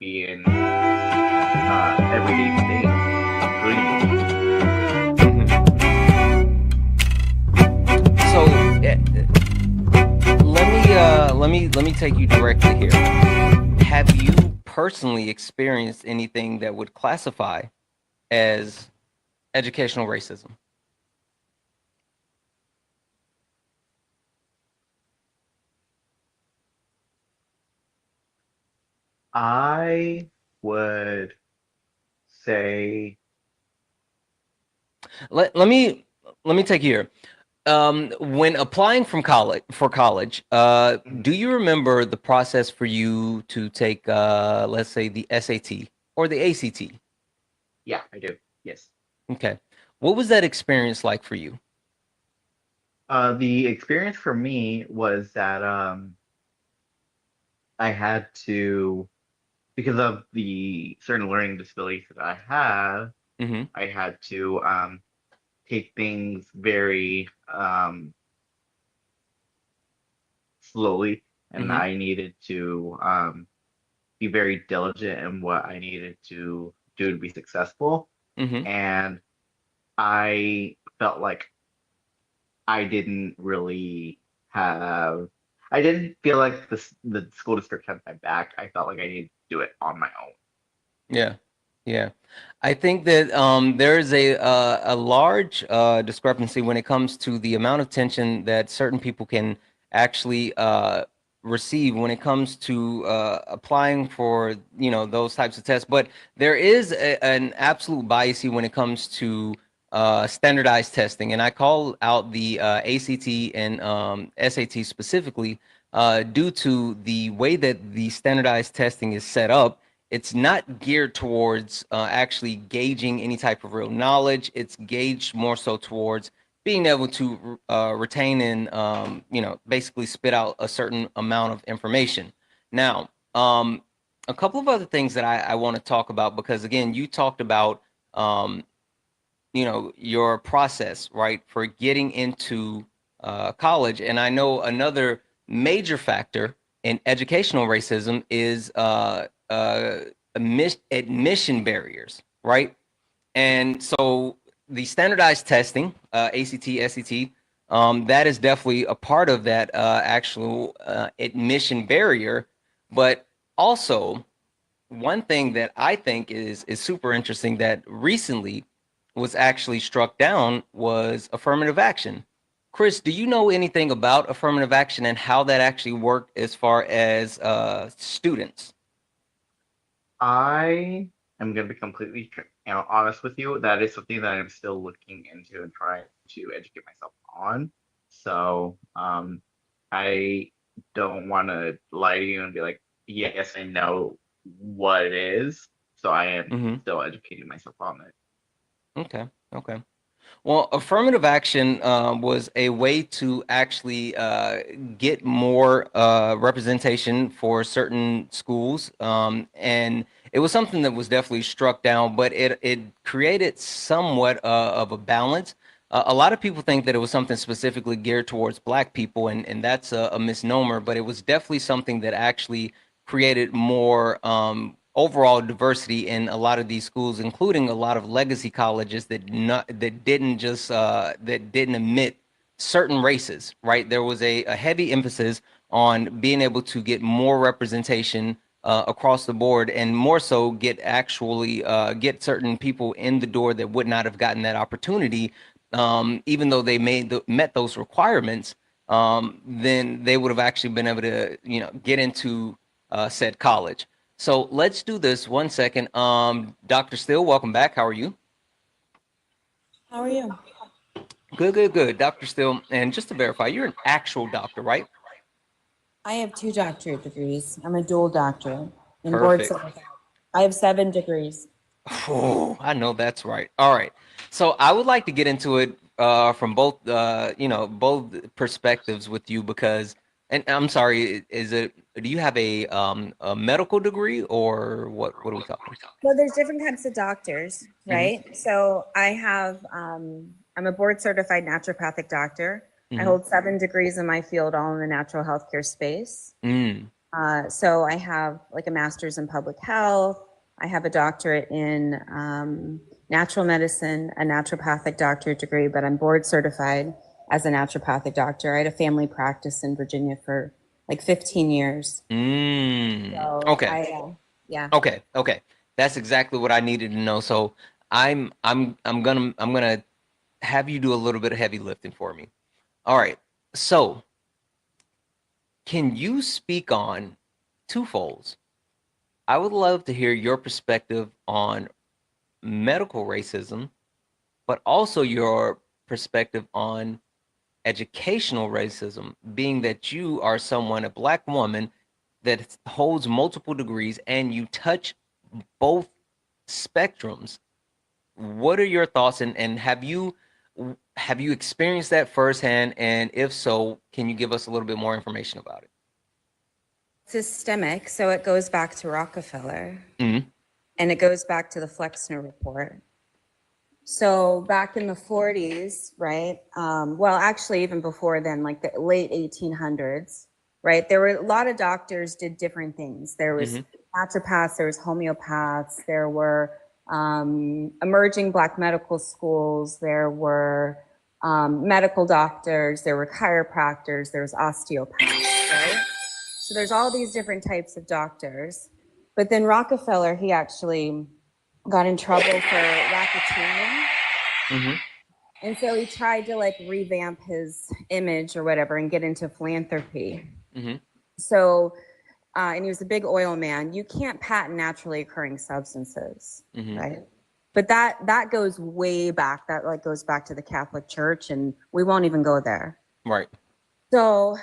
be in everyday things, including beliefs. Mhm. So let me take you directly here. Have you personally experienced anything that would classify as educational racism? I would say, Let me take you here. When applying for college, mhm, do you remember the process for you to take, let's say, the SAT or the ACT? yeah, I do. Yes. Okay, what was that experience like for you? The experience for me was that I had to, because of the certain learning disabilities that I have, Hmm. I had to take things very slowly, and Hmm. I needed to be very diligent in what I needed to do to be successful. Hmm. And I felt like I didn't really have, I didn't feel like the school district had my back. I felt like I needed to do it on my own. Yeah, yeah. I think that there is a large discrepancy when it comes to the amount of attention that certain people can actually receive when it comes to applying for those types of tests. But there is an absolute bias when it comes to standardized testing, and I call out the ACT and SAT specifically due to the way that the standardized testing is set up. It's not geared towards actually gauging any type of real knowledge. It's gauged more so towards being able to retain and basically spit out a certain amount of information. Now, a couple of other things that I want to talk about, because again, you talked about um, your process, right, for getting into college, and I know another major factor in educational racism is admission barriers, right? And so the standardized testing, ACT, SAT, that is definitely a part of that actual admission barrier. But also, one thing that I think is super interesting that recently was actually struck down was affirmative action. Chris, do you know anything about affirmative action and how that actually worked as far as students? I am going to be completely honest with you. That is something that I'm still looking into and trying to educate myself on. So, I don't want to lie to you and be like, yeah, yes, I know what it is. So I am Hmm. still educating myself on it. Okay. Okay. Well, affirmative action was a way to actually get more representation for certain schools, and it was something that was definitely struck down. But it created somewhat of a balance. A lot of people think that it was something specifically geared towards Black people, and that's a misnomer. But it was definitely something that actually created more overall diversity in a lot of these schools, including a lot of legacy colleges that didn't admit certain races. Right, there was a heavy emphasis on being able to get more representation across the board, and more so get certain people in the door that would not have gotten that opportunity, even though they met those requirements. Then they would have actually been able to get into said college. So let's do this 1 second. Dr. Still, welcome back. How are you? How are you? Good, good, good. Dr. Still, and just to verify, you're an actual doctor, right? I have two doctorate degrees. I'm a dual doctor in board Perfect. certified. I have 7 degrees. Oh, I know that's right. All right. So I would like to get into it from both, both perspectives with you because, and I'm sorry, do you have a medical degree or what are we talking? Well, there's different types of doctors, Mm-hmm. right? So I have, I'm a board certified naturopathic doctor. I Mm-hmm. hold 7 degrees in my field, all in the natural healthcare space. Mm. So I have like a master's in public health. I have a doctorate in natural medicine, a naturopathic doctorate degree, but I'm board certified as a naturopathic doctor. I had a family practice in Virginia for like 15 years. So Okay. yeah. Okay. Okay. That's exactly what I needed to know. So I'm gonna have you do a little bit of heavy lifting for me. All right. So can you speak on twofolds? I would love to hear your perspective on medical racism, but also your perspective on educational racism, being that you are someone, a black woman that holds multiple degrees and you touch both spectrums. What are your thoughts, and have you experienced that firsthand? And if so, can you give us a little bit more information about it? Systemic, so it goes back to Rockefeller Mm-hmm. and it goes back to the Flexner Report. So back in the 40s, right? Well, actually, even before then, like the late 1800s, right? There were a lot of doctors did different things. There was naturopaths, there was homeopaths, there were emerging black medical schools, there were medical doctors, there were chiropractors, there was osteopaths, right? So there's all these different types of doctors. But then Rockefeller, he actually got in trouble for racketeering. Mm-hmm. And so he tried to like revamp his image or whatever and get into philanthropy. Mm-hmm. So, and he was a big oil man. You can't patent naturally occurring substances, Mm-hmm. right? But that goes way back. That like goes back to the Catholic Church, and we won't even go there. Right. So,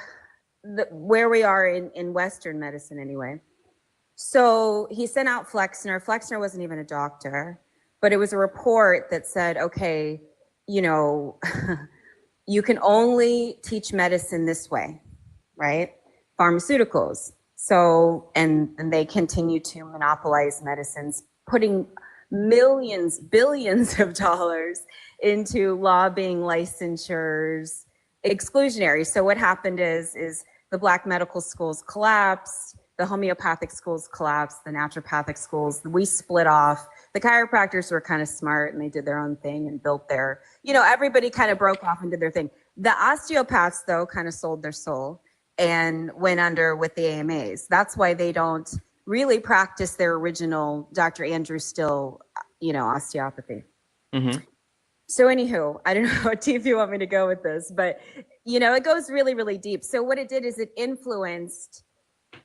where we are in Western medicine, anyway. So he sent out Flexner. Flexner wasn't even a doctor, but it was a report that said, okay, you know, you can only teach medicine this way, right? Pharmaceuticals. So, and they continue to monopolize medicines, putting millions, billions of dollars into lobbying, licensures, exclusionary. So what happened is the black medical schools collapsed, the homeopathic schools collapsed, the naturopathic schools, we split off. The chiropractors were kind of smart and they did their own thing and built their, everybody kind of broke off and did their thing. The osteopaths, though, kind of sold their soul and went under with the AMAs. That's why they don't really practice their original Dr. Andrew Still, osteopathy. Mm-hmm. So anywho, I don't know what deep you want me to go with this, but, it goes really, really deep. So what it did is it influenced,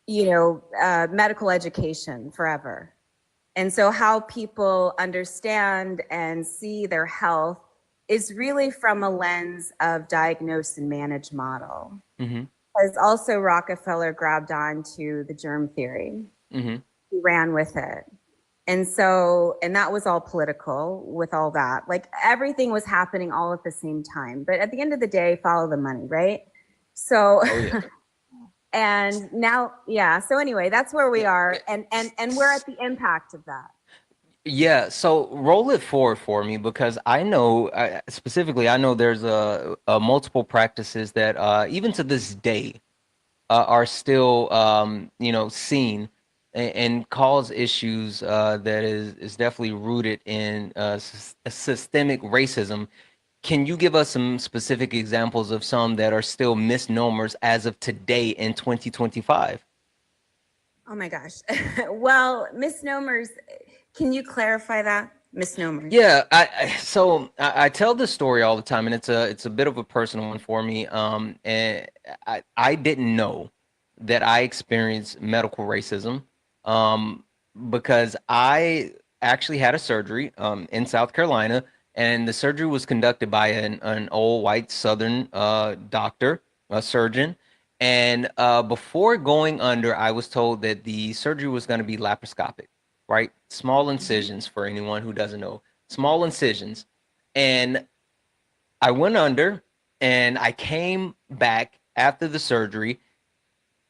medical education forever. And so how people understand and see their health is really from a lens of diagnose and manage model. Mm-hmm. Because also Rockefeller grabbed on to the germ theory. Mm-hmm. He ran with it. And so, and that was all political with all that. Like everything was happening all at the same time. But at the end of the day, follow the money, right? So, Oh, yeah. and now, yeah. So anyway, that's where we are. And we're at the impact of that. Yeah, so roll it forward for me because I know specifically, I know there's a multiple practices that even to this day are still seen and cause issues that is definitely rooted in systemic racism. Can you give us some specific examples of some that are still misnomers as of today in 2025? Oh my gosh. Well, misnomers, can you clarify that? Misnomers. Yeah, I tell this story all the time, and it's a bit of a personal one for me. And I didn't know that I experienced medical racism, because I actually had a surgery in South Carolina, and the surgery was conducted by an old white Southern doctor, a surgeon. And before going under, I was told that the surgery was going to be laparoscopic, right? Small incisions for anyone who doesn't know, small incisions. And I went under and I came back after the surgery.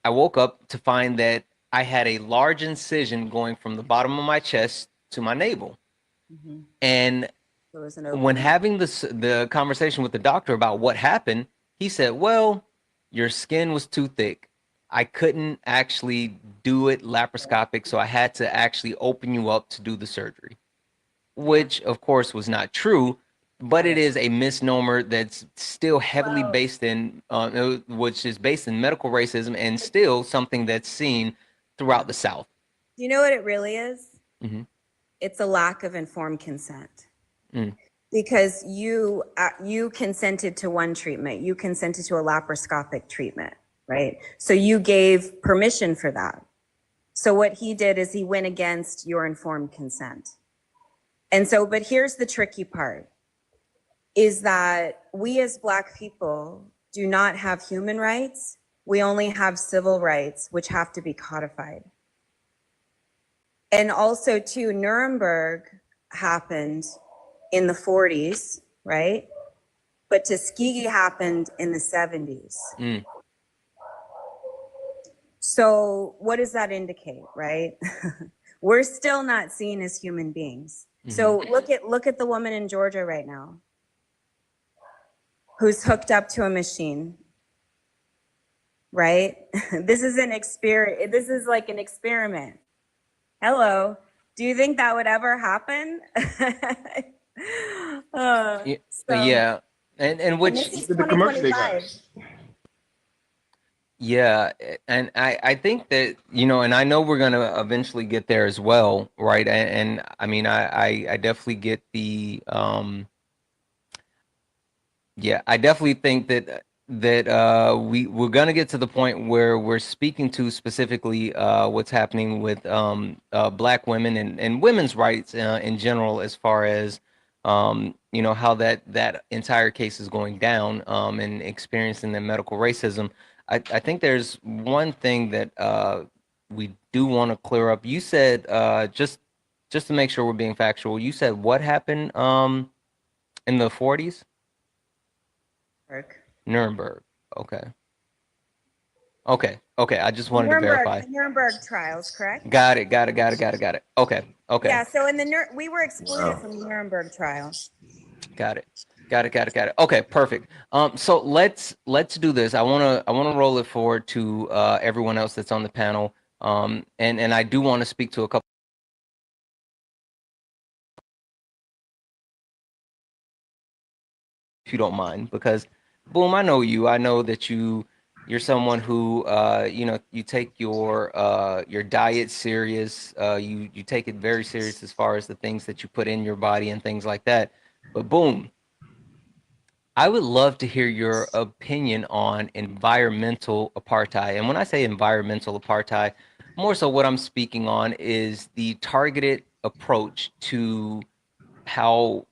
I woke up to find that I had a large incision going from the bottom of my chest to my navel. Mm-hmm. And There was an when opening. having the conversation with the doctor about what happened, he said, well, your skin was too thick. I couldn't actually do it laparoscopic, so I had to actually open you up to do the surgery, which of course was not true, but it is a misnomer that's still heavily based in, which is based in medical racism and still something that's seen throughout the South. Do you know what it really is? Mm-hmm. It's a lack of informed consent. Mm. Because you consented to one treatment, you consented to a laparoscopic treatment, right? So you gave permission for that. So what he did is he went against your informed consent. And so, but here's the tricky part, is that we as Black people do not have human rights. We only have civil rights, which have to be codified. And also too, Nuremberg happened in the 40s, right? But Tuskegee happened in the 70s. Mm. So what does that indicate, right? We're still not seen as human beings. So look at the woman in Georgia right now who's hooked up to a machine, right? This is an experiment. This is like an experiment. Hello. Do you think that would ever happen? Yeah. And which, this is the commercial they got. 2025. yeah, and I think that, you know, and I know we're gonna eventually get there as well, right? And I mean, I definitely get the yeah, I definitely think that we're gonna get to the point where we're speaking to specifically what's happening with Black women and women's rights in general, as far as you know, how that entire case is going down, and experiencing the medical racism. I think there's one thing that we do want to clear up. You said just to make sure we're being factual, you said what happened in the 40s? Nuremberg. Okay. I just wanted to verify. The Nuremberg trials, correct? Got it. Okay. Yeah. So we were excluded from the Nuremberg trials. Got it. Okay, perfect. So let's do this. I wanna roll it forward to everyone else that's on the panel. And I do want to speak to a couple, if you don't mind, because Boom, I know you. I know that you're someone who you know, you take your diet serious. You take it very serious as far as the things that you put in your body and things like that. But Boom, I would love to hear your opinion on environmental apartheid. And when I say environmental apartheid, more so what I'm speaking on is the targeted approach to how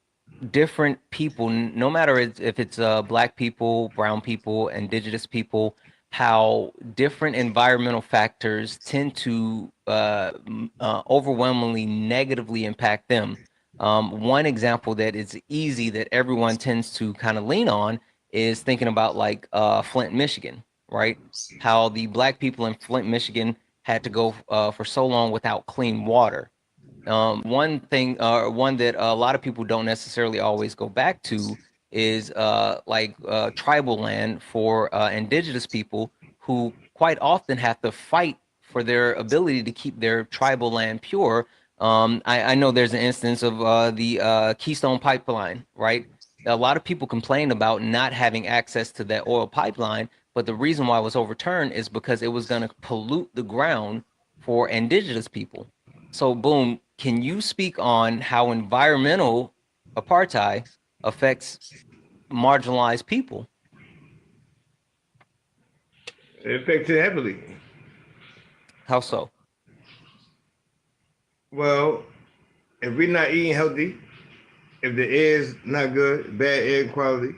different people, no matter if it's Black people, brown people, indigenous people, how different environmental factors tend to overwhelmingly negatively impact them. One example that is easy that everyone tends to kind of lean on is thinking about like Flint, Michigan, right? How the Black people in Flint, Michigan had to go for so long without clean water. One thing, one that a lot of people don't necessarily always go back to is tribal land for indigenous people who quite often have to fight for their ability to keep their tribal land pure. I know there's an instance of the Keystone Pipeline, right? A lot of people complain about not having access to that oil pipeline, but the reason why it was overturned is because it was going to pollute the ground for indigenous people. So, Boom, can you speak on how environmental apartheid affects marginalized people? It affects it heavily. How so? Well, if we're not eating healthy, if the air is not good, bad air quality,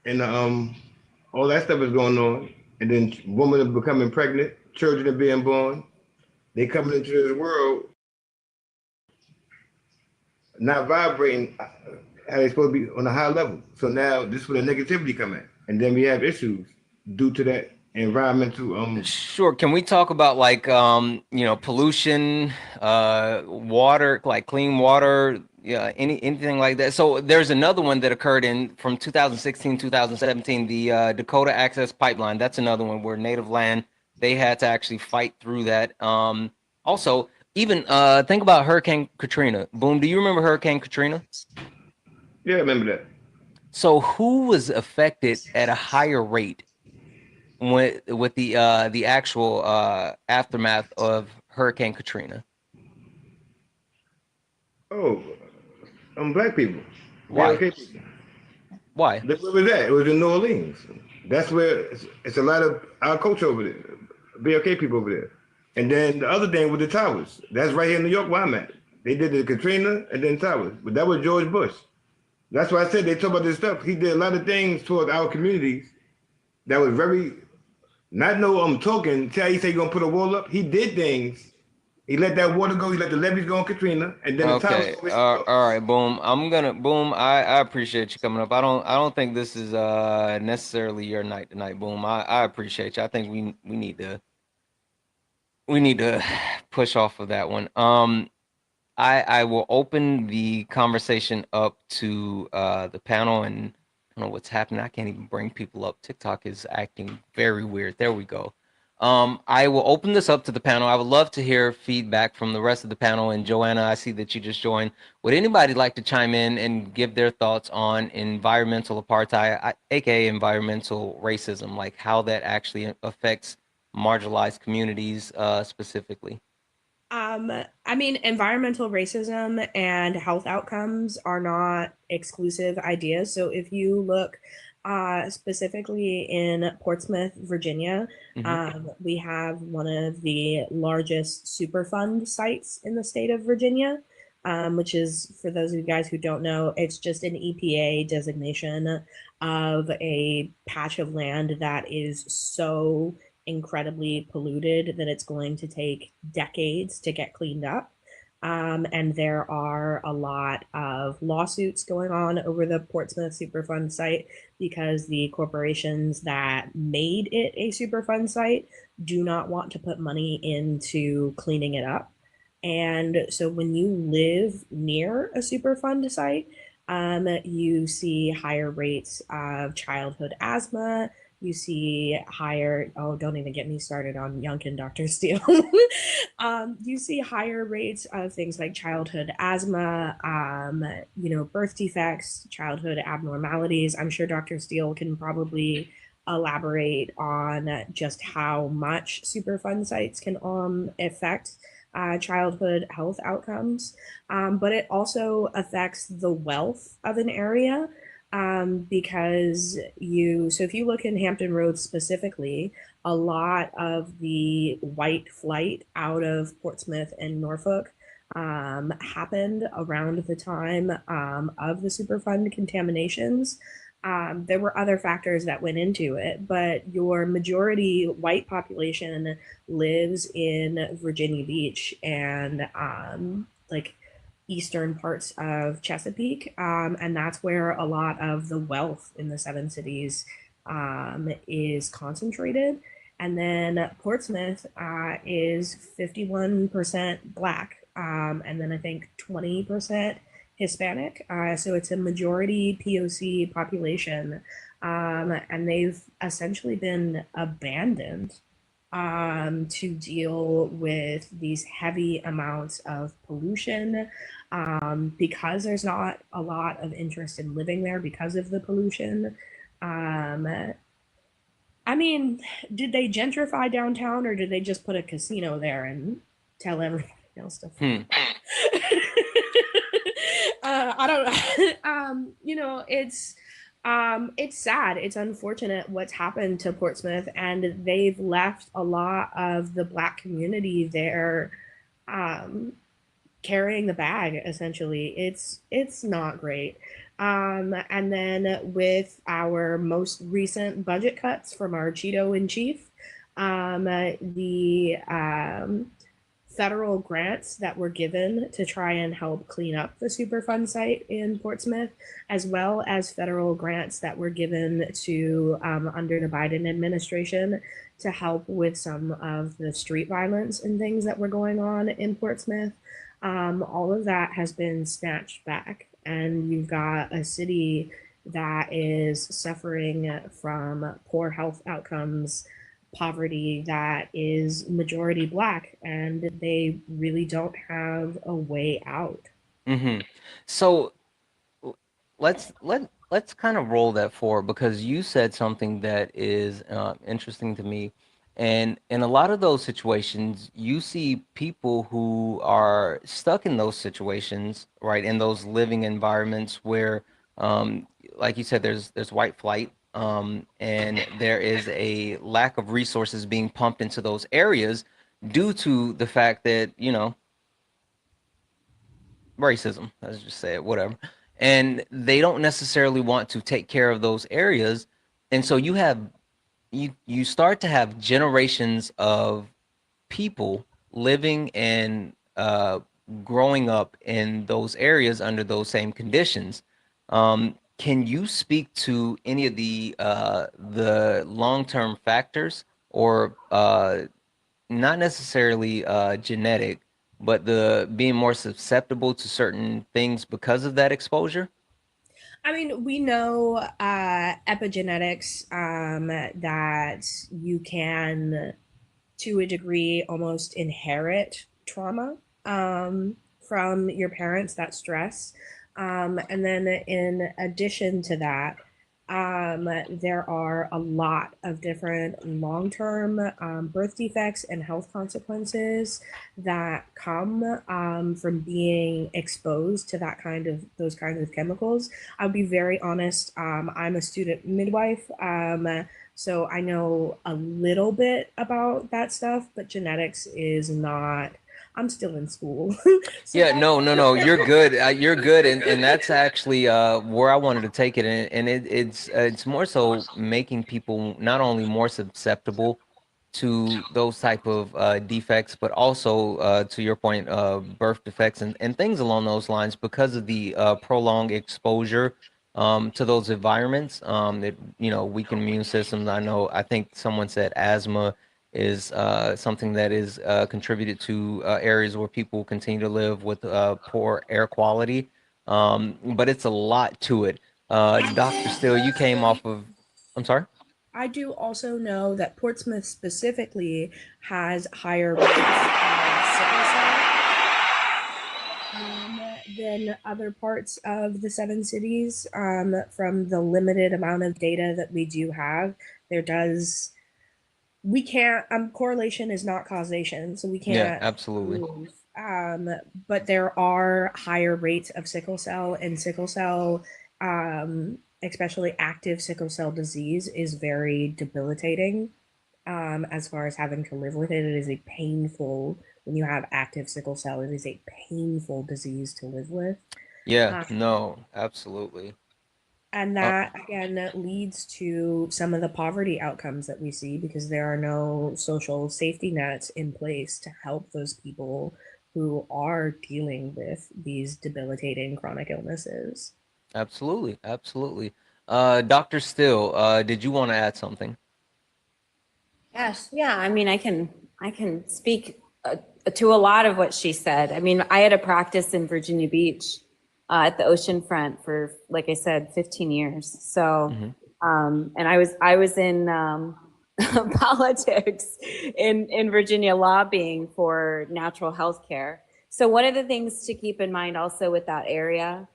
and all that stuff is going on, and then women are becoming pregnant, children are being born, they coming into this world not vibrating how they supposed to be on a high level. So now this is where the negativity come in, and then we have issues due to that environmental. Sure. Can we talk about like you know, pollution, water, like clean water, yeah, anything like that? So there's another one that occurred in from 2016, 2017, the Dakota Access Pipeline. That's another one where native land they had to actually fight through that. Also, even think about Hurricane Katrina. Boom, do you remember Hurricane Katrina? Yeah, I remember that. So who was affected at a higher rate with the actual aftermath of Hurricane Katrina? Oh, black people, Why? BLK people. Why? Look where was that? It was in New Orleans. That's where it's a lot of our culture over there. BLK people over there. And then the other thing with the towers. That's right here in New York where I'm at. They did the Katrina and then towers. But that was George Bush. That's why I said they talk about this stuff. He did a lot of things towards our communities that was very not no talking. Tell you say he gonna put a wall up. He did things. He let that water go. He let the levees go on Katrina, and then the towers Okay. go with New York. All right. Boom. I'm gonna boom. I appreciate you coming up. I don't think this is necessarily your night tonight. Boom. I appreciate you. I think we need to push off of that one. I will open the conversation up to the panel, and I don't know what's happening. I can't even bring people up. TikTok is acting very weird. There we go. I will open this up to the panel. I would love to hear feedback from the rest of the panel. And Joanna, I see that you just joined. Would anybody like to chime in and give their thoughts on environmental apartheid, aka environmental racism, like how that actually affects marginalized communities specifically? I mean, environmental racism and health outcomes are not exclusive ideas. So if you look specifically in Portsmouth, Virginia, we have one of the largest Superfund sites in the state of Virginia, which is, for those of you guys who don't know, it's just an EPA designation of a patch of land that is so incredibly polluted that it's going to take decades to get cleaned up. And there are a lot of lawsuits going on over the Portsmouth Superfund site because the corporations that made it a Superfund site do not want to put money into cleaning it up. And so when you live near a Superfund site, you see higher rates of childhood asthma. You see higher, oh, don't even get me started on Youngkin Dr. Steele. You see higher rates of things like childhood asthma, birth defects, childhood abnormalities. I'm sure Dr. Steele can probably elaborate on just how much Superfund sites can affect childhood health outcomes. But it also affects the wealth of an area. Because so if you look in Hampton Roads specifically, a lot of the white flight out of Portsmouth and Norfolk happened around the time of the Superfund contaminations. There were other factors that went into it, but your majority white population lives in Virginia Beach and like eastern parts of Chesapeake, and that's where a lot of the wealth in the Seven Cities is concentrated. And then Portsmouth is 51% Black, and then I think 20% Hispanic. So it's a majority POC population, and they've essentially been abandoned to deal with these heavy amounts of pollution because there's not a lot of interest in living there because of the pollution. I mean, did they gentrify downtown or did they just put a casino there and tell everybody else to? I don't. It's sad. It's unfortunate what's happened to Portsmouth, and they've left a lot of the Black community there, carrying the bag. Essentially, it's not great. And then with our most recent budget cuts from our Cheeto in chief, the federal grants that were given to try and help clean up the Superfund site in Portsmouth, as well as federal grants that were given to under the Biden administration to help with some of the street violence and things that were going on in Portsmouth. All of that has been snatched back, and you've got a city that is suffering from poor health outcomes poverty that is majority Black, and they really don't have a way out. So let's kind of roll that forward because you said something that is interesting to me, and in a lot of those situations, you see people who are stuck in those situations, right, in those living environments where, um, like you said, there's white flight, and there is a lack of resources being pumped into those areas due to the fact that, racism, let's just say it, whatever. And they don't necessarily want to take care of those areas. And so you start to have generations of people living and growing up in those areas under those same conditions. Can you speak to any of the long-term factors or not necessarily genetic, but the being more susceptible to certain things because of that exposure? I mean, we know epigenetics, that you can, to a degree, almost inherit trauma from your parents, that stress. And then, in addition to that, there are a lot of different long term birth defects and health consequences that come from being exposed to those kinds of chemicals. I'll be very honest. I'm a student midwife. So I know a little bit about that stuff, but genetics is not. I'm still in school. So Yeah, no, you're good. You're good, and that's actually where I wanted to take it, and it's more so making people not only more susceptible to those type of defects, but also to your point, birth defects and things along those lines because of the prolonged exposure to those environments. That weaken immune systems. I think someone said asthma is something that is contributed to areas where people continue to live with poor air quality. But it's a lot to it. Dr. Still, you came off of, I'm sorry? I do also know that Portsmouth specifically has higher rates of sickle cell than other parts of the seven cities. From the limited amount of data that we do have, we can't, correlation is not causation, so we Yeah, can't absolutely. prove. But there are higher rates of sickle cell, and sickle cell, especially active sickle cell disease, is very debilitating. As far as having to live with it, it is a painful, when you have active sickle cell, it is a painful disease to live with. Yeah, Uh, no, absolutely. and Uh, that again leads to some of the poverty outcomes that we see because there are no social safety nets in place to help those people who are dealing with these debilitating chronic illnesses. Absolutely, absolutely. Dr. Still, did you want to add something? Yes, yeah. I mean, I can speak to a lot of what she said. I mean, I had a practice in Virginia Beach at the ocean front for, like I said, 15 years. So, Hmm. and I was in politics in Virginia lobbying for natural health care. So one of the things to keep in mind also with that area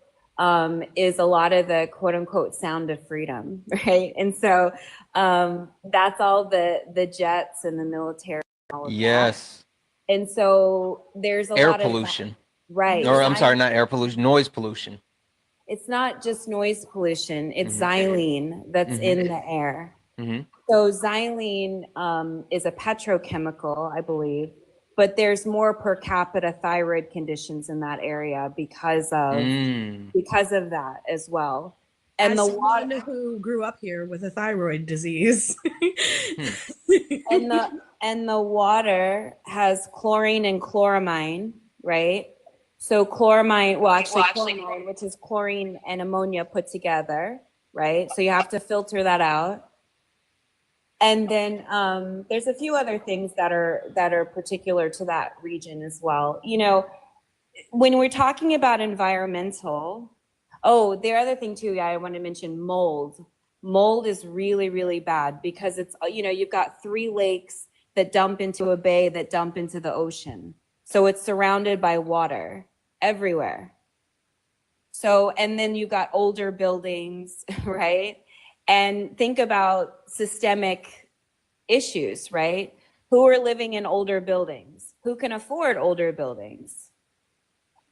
is a lot of the quote unquote sound of freedom, right? And so that's all the jets and the military and all of that. Yes. And so there's a Air lot of pollution. right. Or I'm sorry, not air pollution, noise pollution. It's not just noise pollution, it's Hmm. xylene that's Hmm. in the air. Hmm. So xylene is a petrochemical, I believe, but there's more per capita thyroid conditions in that area Mm. because of that as well. And As the someone water who grew up here with a thyroid disease. Hmm. and the water has chlorine and chloramine, right? So chloramine, well, actually chloramine, which is chlorine and ammonia put together, right? So you have to filter that out. And then there's a few other things that are particular to that region as well. When we're talking about environmental, oh, the other thing too, yeah, I want to mention mold. Mold is really, really bad because it's, you've got 3 lakes that dump into a bay that dump into the ocean. So it's surrounded by water everywhere. So, and then you've got older buildings, right? And think about systemic issues, right? Who are living in older buildings? Who can afford older buildings?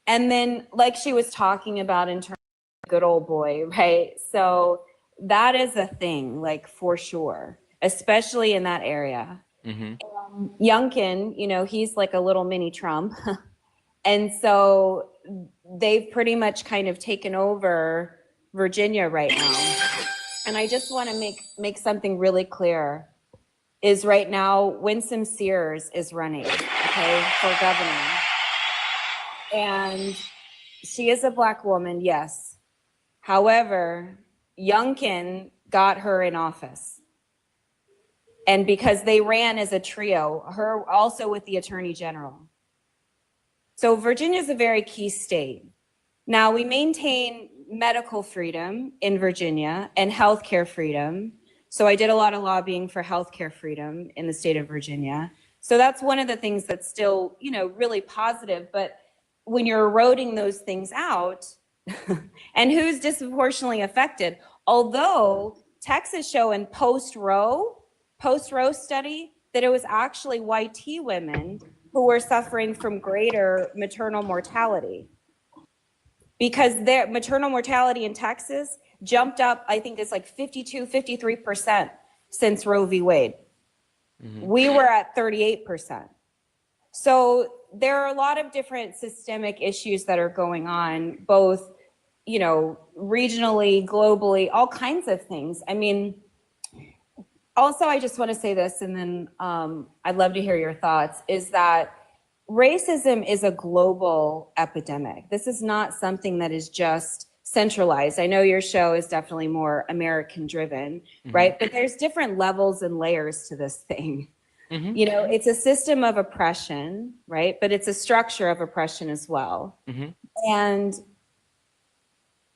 And then, like she was talking about in terms of good old boy, right? So that is a thing, like for sure, especially in that area. Youngkin, he's like a little mini Trump. And so they've pretty much kind of taken over Virginia right now. And I just want to make something really clear is right now Winsome Sears is running, okay, for governor. And she is a Black woman, yes. However, Youngkin got her in office. And because they ran as a trio, her also with the Attorney General. So Virginia is a very key state. Now, we maintain medical freedom in Virginia and healthcare freedom. So I did a lot of lobbying for healthcare freedom in the state of Virginia. So that's one of the things that's still, really positive. But when you're eroding those things out, and who's disproportionately affected, although Texas showing post-Roe study that it was actually YT women who were suffering from greater maternal mortality. Because their maternal mortality in Texas jumped up, I think it's like 52, 53% since Roe v. Wade. We were at 38%. So there are a lot of different systemic issues that are going on, both, regionally, globally, all kinds of things. I mean, also, I just want to say this, and then I'd love to hear your thoughts, is that racism is a global epidemic. This is not something that is just centralized. I know your show is definitely more American driven, right? But there's different levels and layers to this thing. It's a system of oppression, right? But it's a structure of oppression as well. And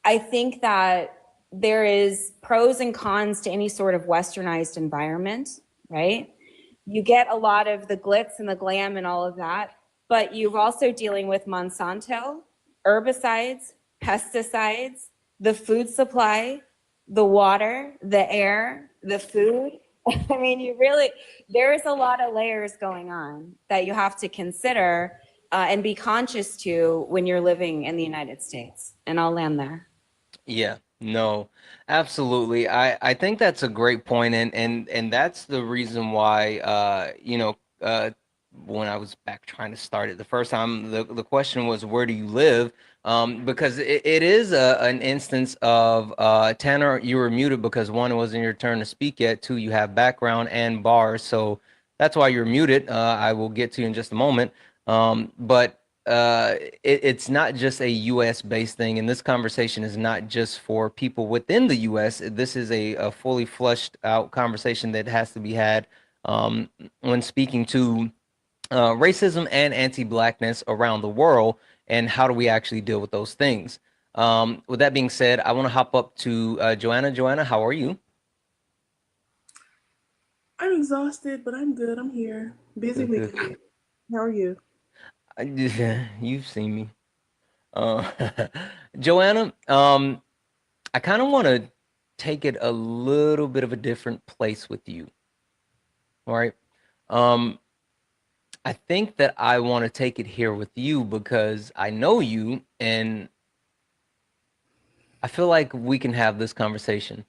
I think that there is pros and cons to any sort of westernized environment, right? You get a lot of the glitz and the glam and all of that, but you're also dealing with Monsanto, herbicides, pesticides, the food supply, the water, the air, the food. I mean, there's a lot of layers going on that you have to consider and be conscious to when you're living in the United States. And I'll land there. Yeah, no, absolutely. I think that's a great point, and that's the reason why when I was back trying to start it the first time, the question was, where do you live? Because it is an instance of Tanner, you were muted because one, it wasn't your turn to speak yet. Two, you have background and bars, so that's why you're muted. I will get to you in just a moment. But it's not just a U.S. based thing, and this conversation is not just for people within the U.S. This is a fully flushed out conversation that has to be had when speaking to racism and anti-blackness around the world, and how do we actually deal with those things. With that being said, I want to hop up to Joanna. Joanna, how are you? I'm exhausted, but I'm good. I'm here. Busy Good. weekend. How are you? You've seen me. Joanna, I kind of want to take it a little bit of a different place with you. All right. I think that I want to take it here with you because I know you and I feel like we can have this conversation.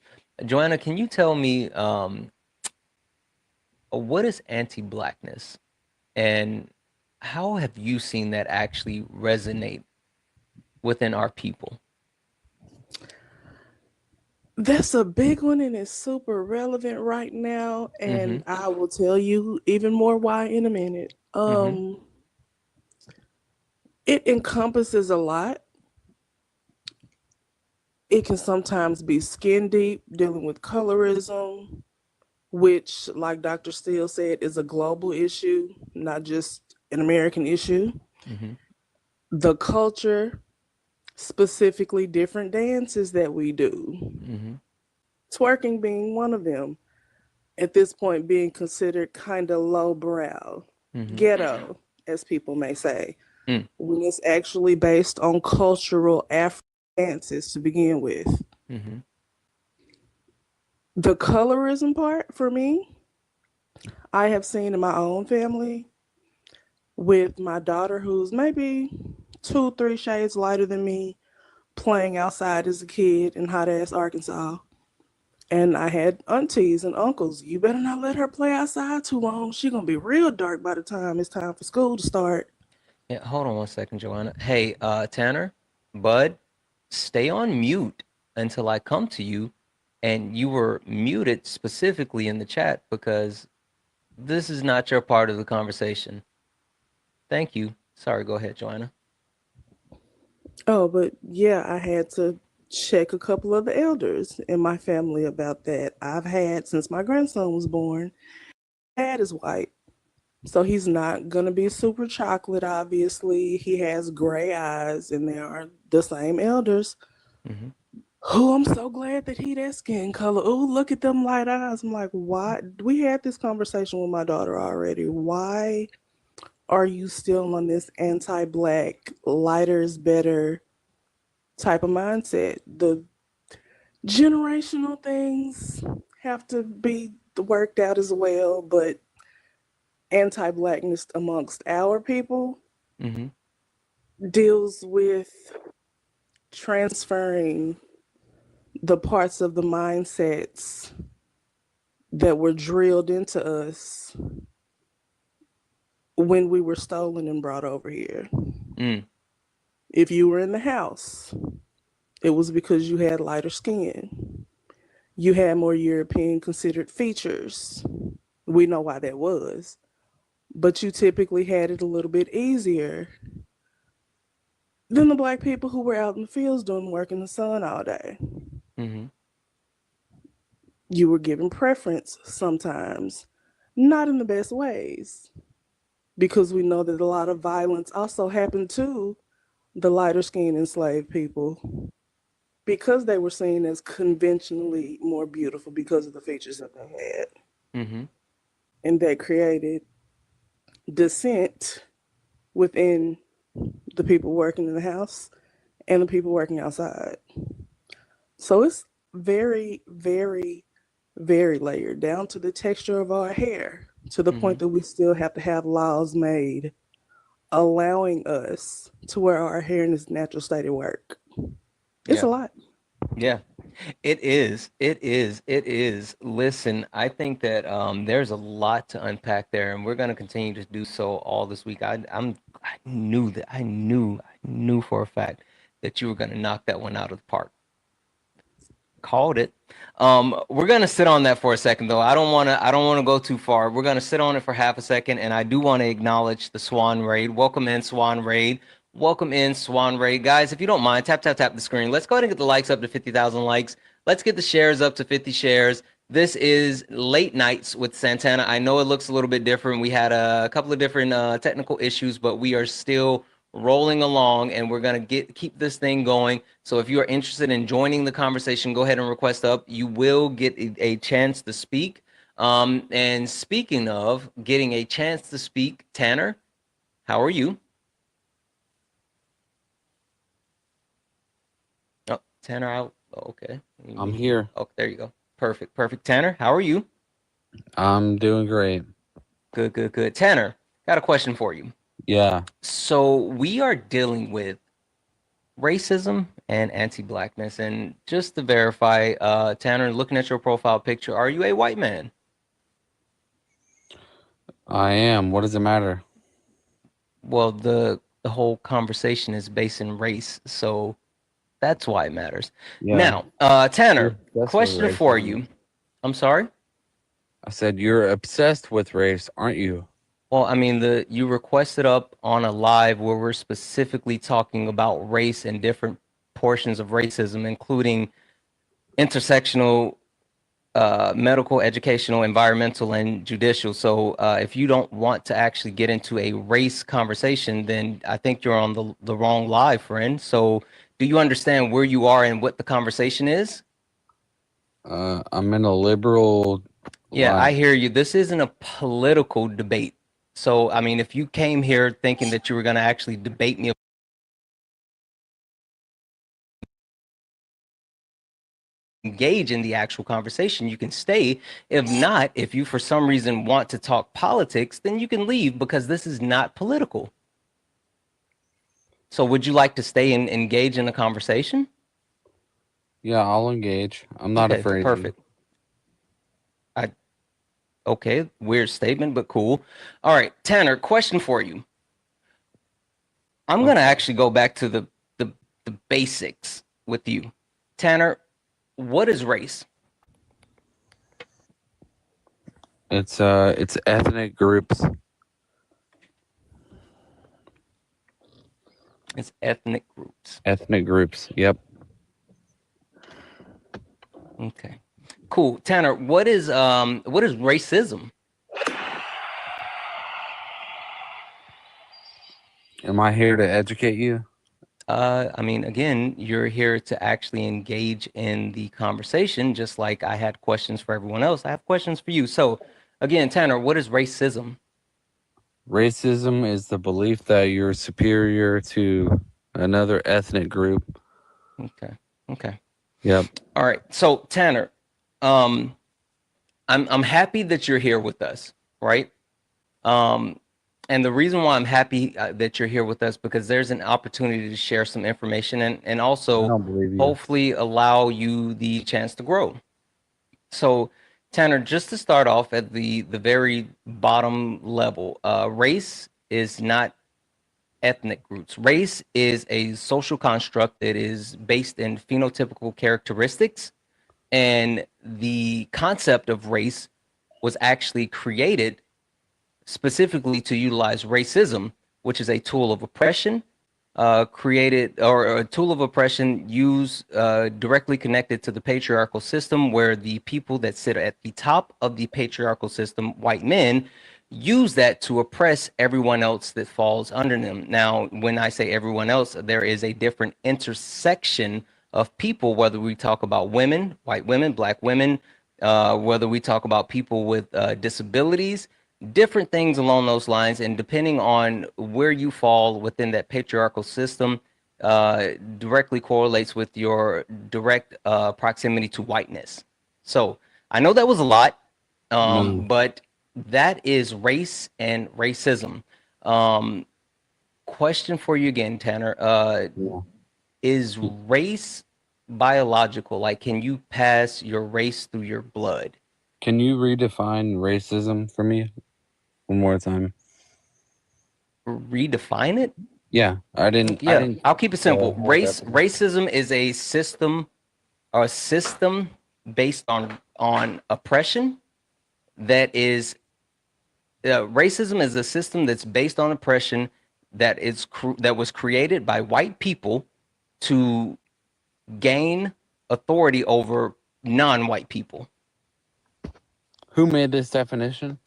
Joanna, can you tell me what is anti-blackness and how have you seen that actually resonate within our people? That's a big one and it's super relevant right now. And I will tell you even more why in a minute. It encompasses a lot. It can sometimes be skin deep, dealing with colorism, which, like Dr. Steele said, is a global issue, not just an American issue. The culture, specifically different dances that we do. twerking being one of them. At this point, being considered kind of lowbrow, ghetto, as people may say, when it's actually based on cultural Afro dances to begin with. The colorism part for me, I have seen in my own family with my daughter, who's maybe 2-3 shades lighter than me, playing outside as a kid in hot ass Arkansas. And I had aunties and uncles, you better not let her play outside too long. She's going to be real dark by the time it's time for school to start. Yeah, hold on one second, Joanna. Hey, Tanner, Bud, stay on mute until I come to you. And you were muted specifically in the chat because this is not your part of the conversation. Thank you. Sorry, go ahead, Joanna. Oh, but yeah, I had to check a couple of the elders in my family about that. I've had, since my grandson was born, dad is white. So he's not going to be super chocolate, obviously. He has gray eyes, and they are the same elders. Oh, I'm so glad that he that skin color. Oh, look at them light eyes. I'm like, why? We had this conversation with my daughter already. Why are you still on this anti-black, lighter is better type of mindset? The generational things have to be worked out as well, but anti-blackness amongst our people deals with transferring the parts of the mindsets that were drilled into us when we were stolen and brought over here. If you were in the house, it was because you had lighter skin. You had more European considered features. We know why that was. But you typically had it a little bit easier than the black people who were out in the fields doing work in the sun all day. You were given preference sometimes, not in the best ways, because we know that a lot of violence also happened to the lighter skinned enslaved people because they were seen as conventionally more beautiful because of the features that they had. And that created dissent within the people working in the house and the people working outside. So it's very, very, very layered down to the texture of our hair, to the point that we still have to have laws made allowing us to wear our hair in its natural state of work. It's a lot. Yeah, it is. It is. It is. Listen, I think that there's a lot to unpack there, and we're going to continue to do so all this week. I knew for a fact that you were going to knock that one out of the park. Called it. We're gonna sit on that for a second, though. I don't want to go too far. We're gonna sit on it for half a second, and I do want to acknowledge the Swan Raid. Welcome in, Swan Raid. Welcome in, Swan Raid. Guys, if you don't mind, tap the screen. Let's go ahead and get the likes up to 50,000 likes. Let's get the shares up to 50 shares. This is Late Nights with Santana. I know it looks a little bit different. We had a couple of different technical issues, but we are still rolling along, and we're going to keep this thing going. So if you are interested in joining the conversation, go ahead and request up. You will get a chance to speak. And speaking of getting a chance to speak, Tanner, how are you? Oh, Tanner out. Oh, okay. I'm here. Oh, there you go. Perfect. Tanner, how are you? I'm doing great. Good. Tanner, got a question for you. Yeah. So we are dealing with racism and anti-blackness, and just to verify, Tanner, looking at your profile picture, are you a white man? I am. What does it matter? Well, the whole conversation is based in race, so that's why it matters. Yeah. Now, Tanner, You're obsessed with question race, for aren't you. I'm sorry? I said you're obsessed with race, aren't you? Well, I mean, you requested up on a live where we're specifically talking about race and different portions of racism, including intersectional, medical, educational, environmental, and judicial. So if you don't want to actually get into a race conversation, then I think you're on the wrong live, friend. So do you understand where you are and what the conversation is? I'm in a liberal Yeah, I line. hear you. This isn't a political debate. So, I mean, if you came here thinking that you were going to actually debate me, engage in the actual conversation, you can stay. If not, if you for some reason want to talk politics, then you can leave because this is not political. So, would you like to stay and engage in a conversation? Yeah, I'll engage. I'm not Okay, afraid to. perfect. Okay, weird statement, but cool. All right, Tanner, question for you. I'm gonna actually go back to the basics with you. Tanner, what is race? It's ethnic groups. It's ethnic groups. Ethnic groups. Yep. Okay. Cool. Tanner, what is racism? Am I here to educate you? I mean, again, you're here to actually engage in the conversation, just like I had questions for everyone else. I have questions for you. So, again, Tanner, what is racism? Racism is the belief that you're superior to another ethnic group. Okay. Okay. Yep. All right. So, Tanner, I'm happy that you're here with us, right? And the reason why I'm happy that you're here with us because there's an opportunity to share some information and I also don't believe you. hopefully allow you the chance to grow. So, Tanner, just to start off at the very bottom level, race is not ethnic groups. Race is a social construct that is based in phenotypical characteristics, and the concept of race was actually created specifically to utilize racism, which is a tool of oppression, created or a tool of oppression used directly connected to the patriarchal system, where the people that sit at the top of the patriarchal system, white men, use that to oppress everyone else that falls under them. Now, when I say everyone else, there is a different intersection of people, whether we talk about women, white women, black women, whether we talk about people with disabilities, different things along those lines. And depending on where you fall within that patriarchal system, directly correlates with your direct proximity to whiteness. So I know that was a lot, No. but that is race and racism. Um, Question for you again, Tanner. Yeah. Is race biological? Like, can you pass your race through your blood? Can you redefine racism for me one more time? Redefine it? Yeah, I Yeah, didn't I'll keep it get simple. the whole definition. Racism is a system or a system based on oppression that is racism is a system that's based on oppression that was created by white people to gain authority over non-white people. Who made this definition?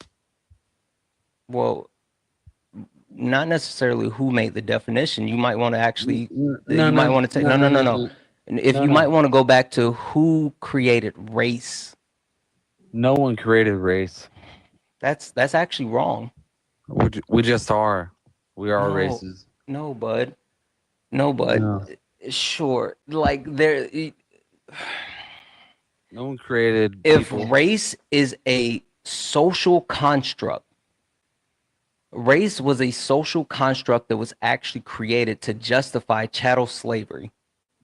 Well, not necessarily who made the definition. You might want to actually, No, you might no, want to take, no, no, no, no, no, no, no. no, If no, you might no. want to go back to who created race, No one created race. that's actually wrong. We just are. We are No, races. no, bud. No, bud. No. Sure. Like there, No one created if people. race is a social construct, race was a social construct that was actually created to justify chattel slavery.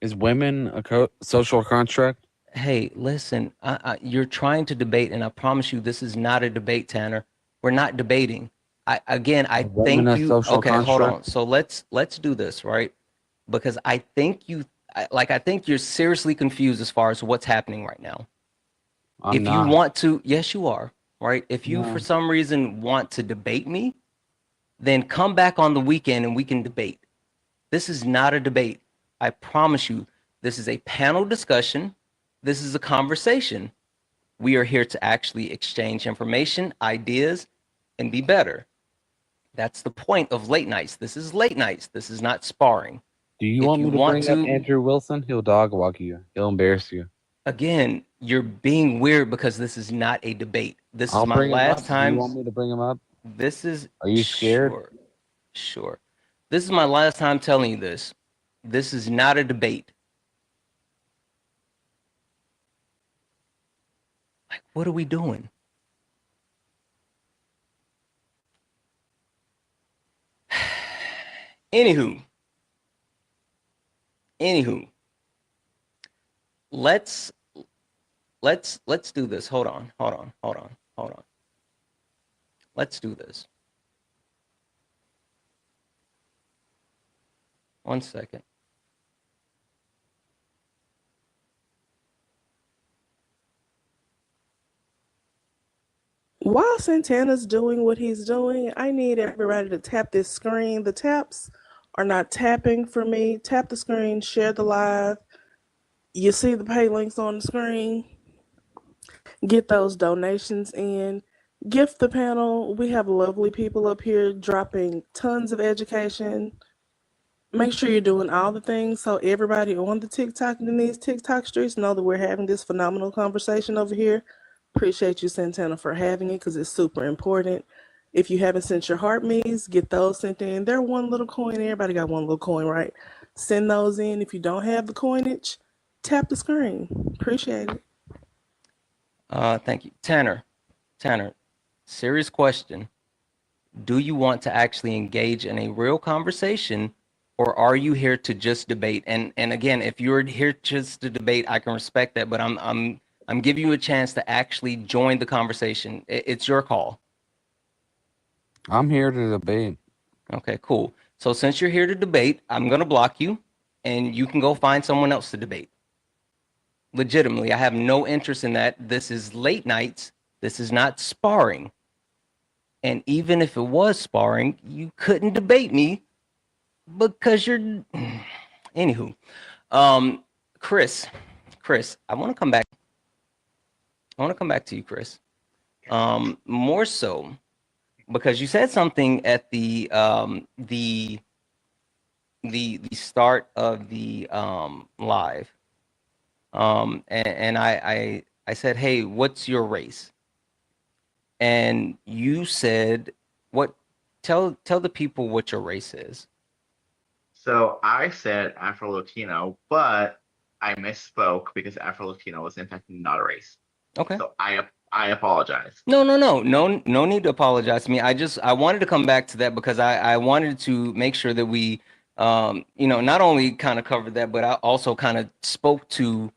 Is women a social construct? Hey, listen, you're trying to debate, and I promise you, this is not a debate, Tanner. We're not debating. I Are women think a you. social Okay, hold on. construct? So let's do this, right? Because I think I think you're seriously confused as far as what's happening right now. I'm If you not. want to, yes, you are, right? If you for No. some reason want to debate me, then come back on the weekend and we can debate. This is not a debate. I promise you, this is a panel discussion. This is a conversation. We are here to actually exchange information, ideas, and be better. That's the point of late nights. This is late nights. This is not sparring. Do you If want you me to want bring up to, Andrew Wilson? He'll dog walk you. He'll embarrass you. Again, you're being weird because this is not a debate. This I'll is my bring him up. last Do you time. want me to bring him up? This is Are you scared? sure, sure. This is my last time telling you this. This is not a debate. Like, what are we doing? Anywho, let's do this. Hold on. Let's do this. 1 second. While Santana's doing what he's doing, I need everybody to tap this screen. The taps are not tapping for me. Tap the screen, share the live. You see the pay links on the screen. Get those donations in. Gift the panel. We have lovely people up here dropping tons of education. Make sure you're doing all the things so everybody on the TikTok and in these TikTok streets know that we're having this phenomenal conversation over here. Appreciate you, Santana, for having it because it's super important. If you haven't sent your heart me's, get those sent in. They're one little coin. Everybody got one little coin, right? Send those in. If you don't have the coinage, tap the screen. Appreciate it. Thank you. Tanner, serious question. Do you want to actually engage in a real conversation, or are you here to just debate? And again, if you're here just to debate, I can respect that, but I'm giving you a chance to actually join the conversation. It's your call. I'm here to debate. Okay, cool. So since you're here to debate, I'm gonna block you, and you can go find someone else to debate. Legitimately, I have no interest in that. This is late nights. This is not sparring. And even if it was sparring, you couldn't debate me because you're. Anywho, Chris, I want to come back. I want to come back to you, Chris. More so because you said something at the start of the live. And I said, hey, what's your race? And you said, what? Tell the people what your race is. So I said Afro Latino, but I misspoke because Afro Latino was in fact not a race. Okay. So I apologize. No need to apologize to me. I wanted to come back to that because I wanted to make sure that we not only kind of covered that, but I also kind of spoke to,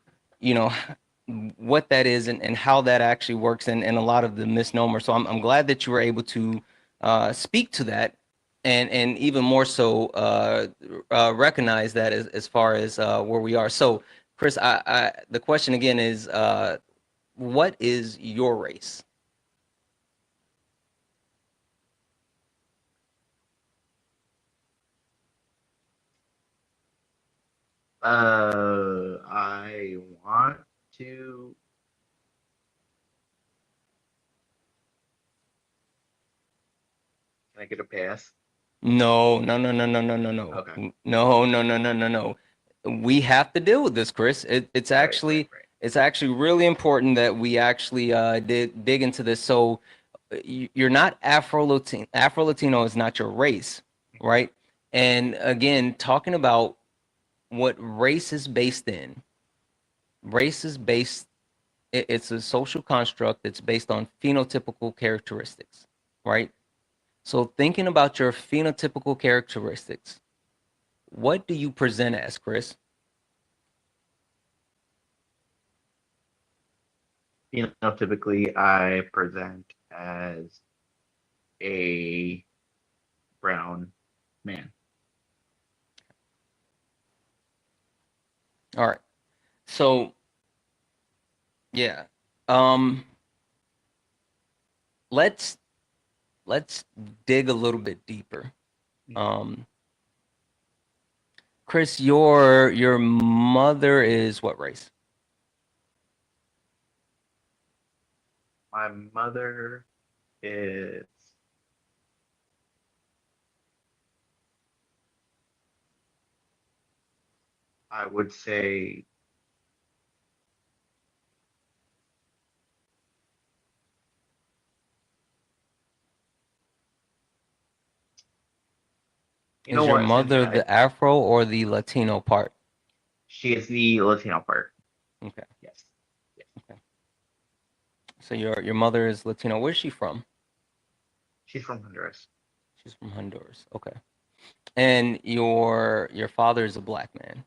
what that is and how that actually works and a lot of the misnomers. So I'm glad that you were able to speak to that and even more so recognize that as far as where we are. So Chris, the question again is what is your race? I want to. Can I get a pass? No. Okay. No. We have to deal with this, Chris. It's actually Right. it's actually really important that we actually dig into this. So you're not Afro-Latino. Afro-Latino is not your race, right? And again, talking about what race is based in. Race is based, it's a social construct that's based on phenotypical characteristics, right? So thinking about your phenotypical characteristics, what do you present as, Chris? Typically I present as a brown man. All right. So yeah. Um let's dig a little bit deeper. Chris, your mother is what race? My mother is I would say You know Is your what, mother Santana? the Afro or the Latino part? She is the Latino part. Okay. Yes. Okay. So your mother is Latino. Where's she from? She's from Honduras. She's from Honduras. Okay. And your father is a black man.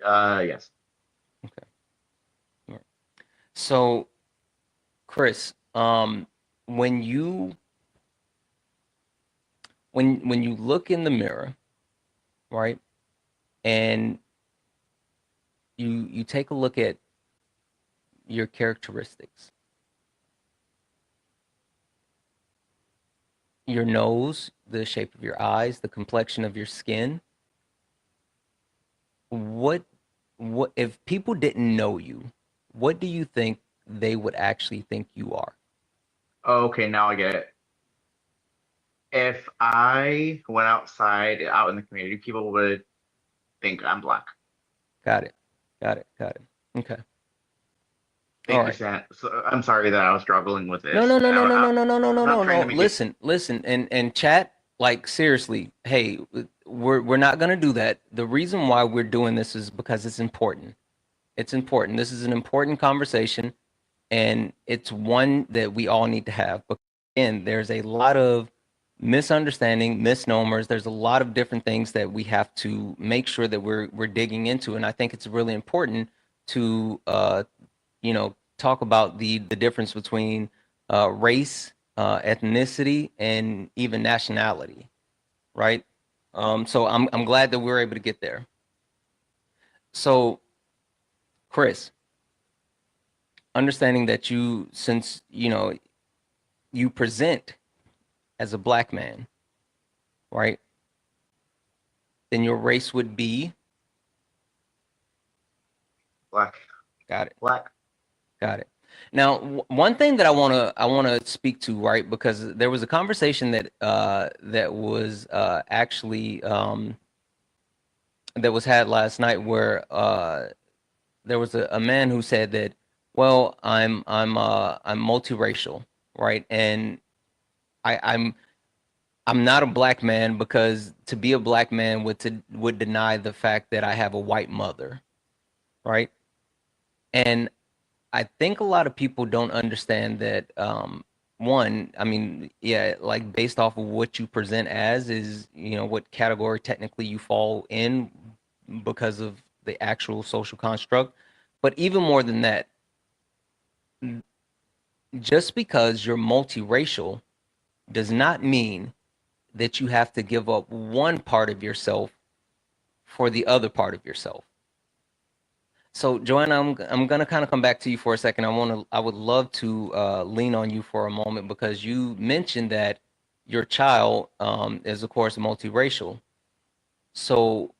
Yes. Okay. All right. So, Chris, when you when you look in the mirror, right, and you take a look at your characteristics, your nose, the shape of your eyes, the complexion of your skin, what what if people didn't know you, what do you think they would actually think you are? Okay, now I get it. If I went outside out in the community, people would think I'm black. Got it. Got it. Got it. Okay. All Thank you, right. Sant. So, I'm sorry that I was struggling with No, this. no, no, no, no, no, no, no, no, I'm no, not no, trying no. to make it. Listen, and chat, like seriously, hey, we're not gonna do that. The reason why we're doing this is because it's important. It's important. This is an important conversation, and it's one that we all need to have. But again, there's a lot of misunderstanding, misnomers. There's a lot of different things that we have to make sure that we're digging into, and I think it's really important to talk about the difference between race, ethnicity, and even nationality, right? So I'm glad that we were able to get there. So, Chris, understanding that since you present as a black man, right? Then your race would be Black. got it. Black. Got it. Now, one thing that I want to speak to, right? Because there was a conversation that was actually that was had last night where there was a man who said that, well, I'm multiracial, right? And I'm not a black man because to be a black man would deny the fact that I have a white mother, right? And I think a lot of people don't understand that. One, I mean, yeah, like based off of what you present as is, what category technically you fall in because of the actual social construct. But even more than that, just because you're multiracial does not mean that you have to give up one part of yourself for the other part of yourself. So, Joanna, I'm gonna kind of come back to you for a second. I would love to lean on you for a moment because you mentioned that your child is, of course, multiracial. So,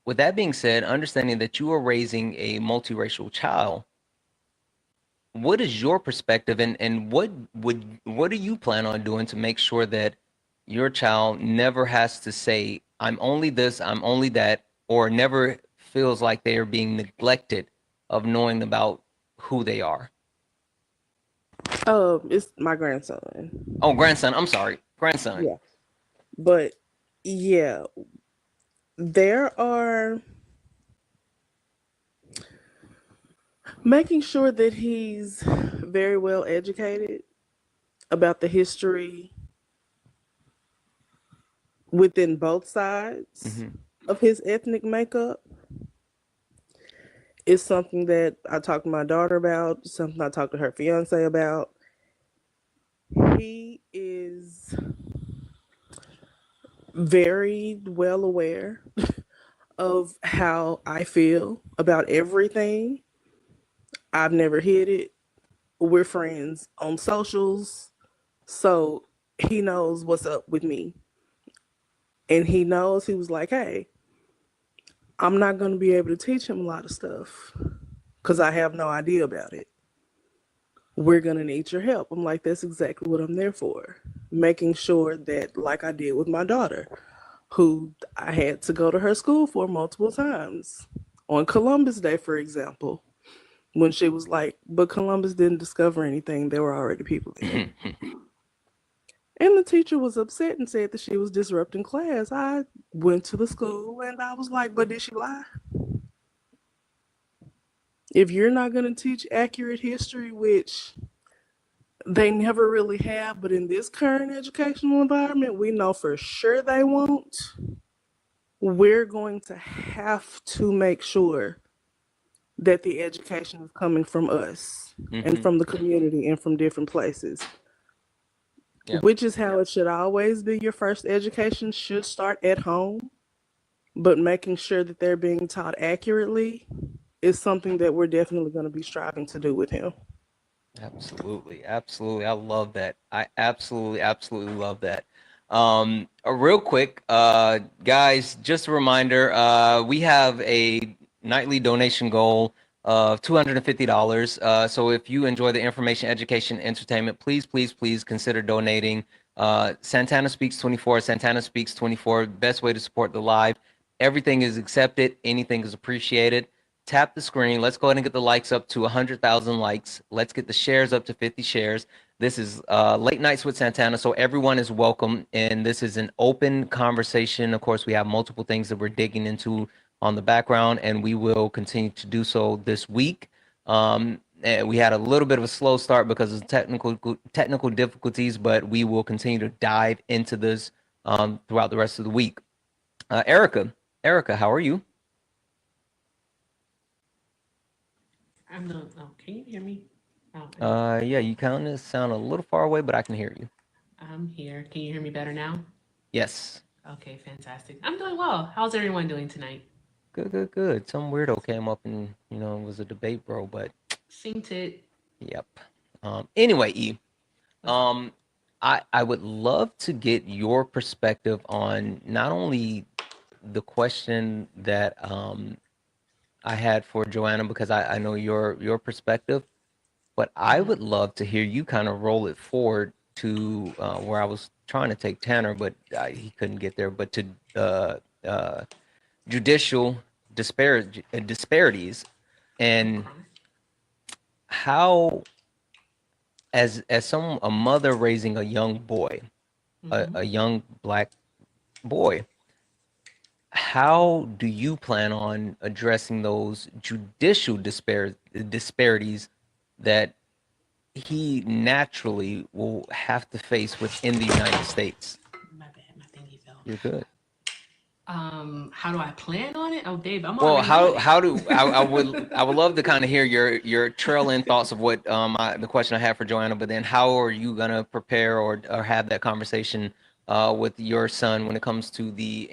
with that being said, understanding that you are raising a multiracial child, what is your perspective, and what do you plan on doing to make sure that your child never has to say, "I'm only this, I'm only that," or never feels like they are being neglected of knowing about who they are? It's my grandson. Oh, grandson. I'm sorry, grandson. Yeah. But yeah, there are making sure that he's very well educated about the history within both sides of his ethnic makeup is something that I talk to my daughter about, something I talk to her fiance about. He is very well aware of how I feel about everything. I've never hid it. We're friends on socials, so he knows what's up with me. And he knows, he was like, hey, I'm not going to be able to teach him a lot of stuff because I have no idea about it. We're going to need your help. I'm like, that's exactly what I'm there for. Making sure that, like I did with my daughter, who I had to go to her school for multiple times. On Columbus Day, for example, when she was like, but Columbus didn't discover anything, there were already people there. And the teacher was upset and said that she was disrupting class. I went to the school and I was like, but did she lie? If you're not going to teach accurate history, which they never really have, but in this current educational environment, we know for sure they won't, we're going to have to make sure that the education is coming from us and from the community and from different places. Yep. Which is how it should always be. Your first education should start at home, but making sure that they're being taught accurately is something that we're definitely going to be striving to do with him. Absolutely. Absolutely. I love that. I absolutely love that. Real quick, guys, just a reminder, we have a nightly donation goal of $250. So if you enjoy the information, education, entertainment, please consider donating. Santana Speaks 24, Santana Speaks 24, best way to support the live. Everything is accepted. Anything is appreciated. Tap the screen. Let's go ahead and get the likes up to 100,000 likes. Let's get the shares up to 50 shares. This is Late Nights with Santana, so everyone is welcome, and this is an open conversation. Of course, we have multiple things that we're digging into on the background, and we will continue to do so this week. And we had a little bit of a slow start because of technical difficulties, but we will continue to dive into this throughout the rest of the week. Erica, how are you? I'm doing. Oh, can you hear me? Oh, yeah, you kind of sound a little far away, but I can hear you. I'm here. Can you hear me better now? Yes. Okay, fantastic. I'm doing well. How's everyone doing tonight? Good. Some weirdo came up and it was a debate, bro. But synced it. Yep. Anyway, E. I would love to get your perspective on not only the question that I had for Joanna, because I know your perspective, but I would love to hear you kind of roll it forward to where I was trying to take Tanner, but he couldn't get there. But to judicial disparities, and how, as a mother raising a young boy, a young Black boy, how do you plan on addressing those judicial disparities that he naturally will have to face within the United States? My bad, my thingy fell. You're good. How do I plan on it? Oh, Dave, I'm well. already I would love to kind of hear your trail end thoughts of what the question I have for Joanna, but then how are you gonna prepare or have that conversation with your son when it comes to the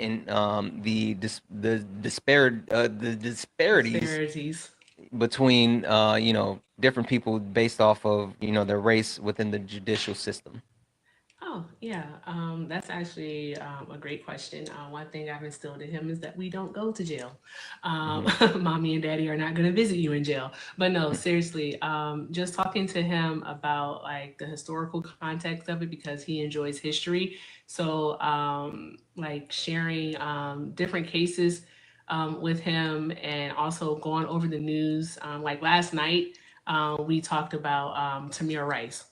disparities between different people based off of their race within the judicial system? Oh, yeah. That's actually a great question. One thing I've instilled in him is that we don't go to jail. Mommy and daddy are not going to visit you in jail. But no, seriously, just talking to him about like the historical context of it because he enjoys history. So like sharing different cases with him and also going over the news. Like last night, we talked about Tamir Rice.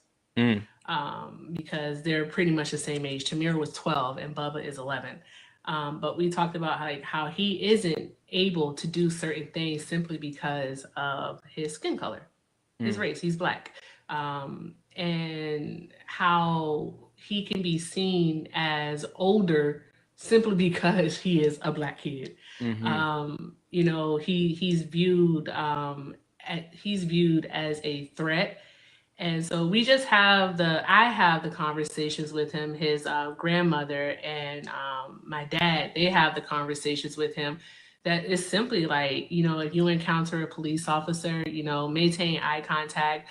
Because they're pretty much the same age. Tamir was 12 and Bubba is 11. But we talked about how he isn't able to do certain things simply because of his skin color, his race. He's Black. And how he can be seen as older simply because he is a Black kid. He's viewed as a threat. And so we just I have the conversations with him, his grandmother and my dad, they have the conversations with him that is simply like, if you encounter a police officer, maintain eye contact,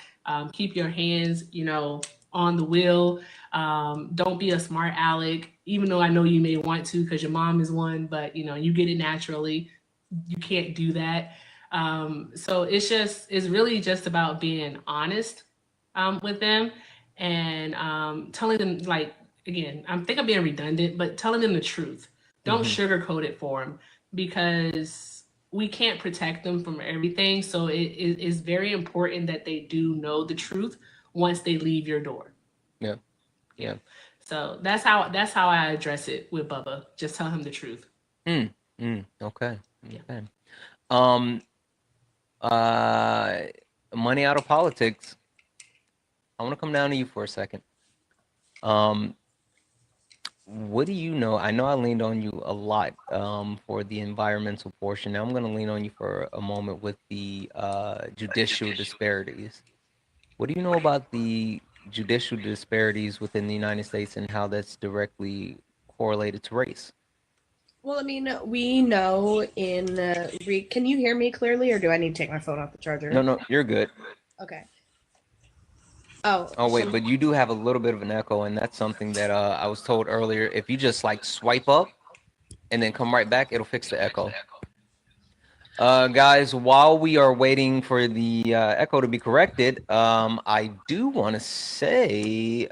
keep your hands, on the wheel. Don't be a smart aleck, even though I know you may want to because your mom is one, but you get it naturally. You can't do that. So it's really just about being honest with them and telling them, like, again, I think I'm being redundant, but telling them the truth. Don't sugarcoat it for them because we can't protect them from everything. So it is very important that they do know the truth once they leave your door. Yeah. So that's how I address it with Bubba. Just tell him the truth. Okay. Okay. Yeah. Um. Money out of politics. I want to come down to you for a second. What do you know? I know I leaned on you a lot for the environmental portion. Now I'm going to lean on you for a moment with the judicial disparities. What do you know about the judicial disparities within the United States and how that's directly correlated to race? Well, I mean, we know in can you hear me clearly, or do I need to take my phone off the charger? No, you're good. Okay. Oh. Oh wait, but you do have a little bit of an echo, and that's something that I was told earlier. If you just like swipe up and then come right back, it'll fix the echo. Guys, while we are waiting for the echo to be corrected, I do want to say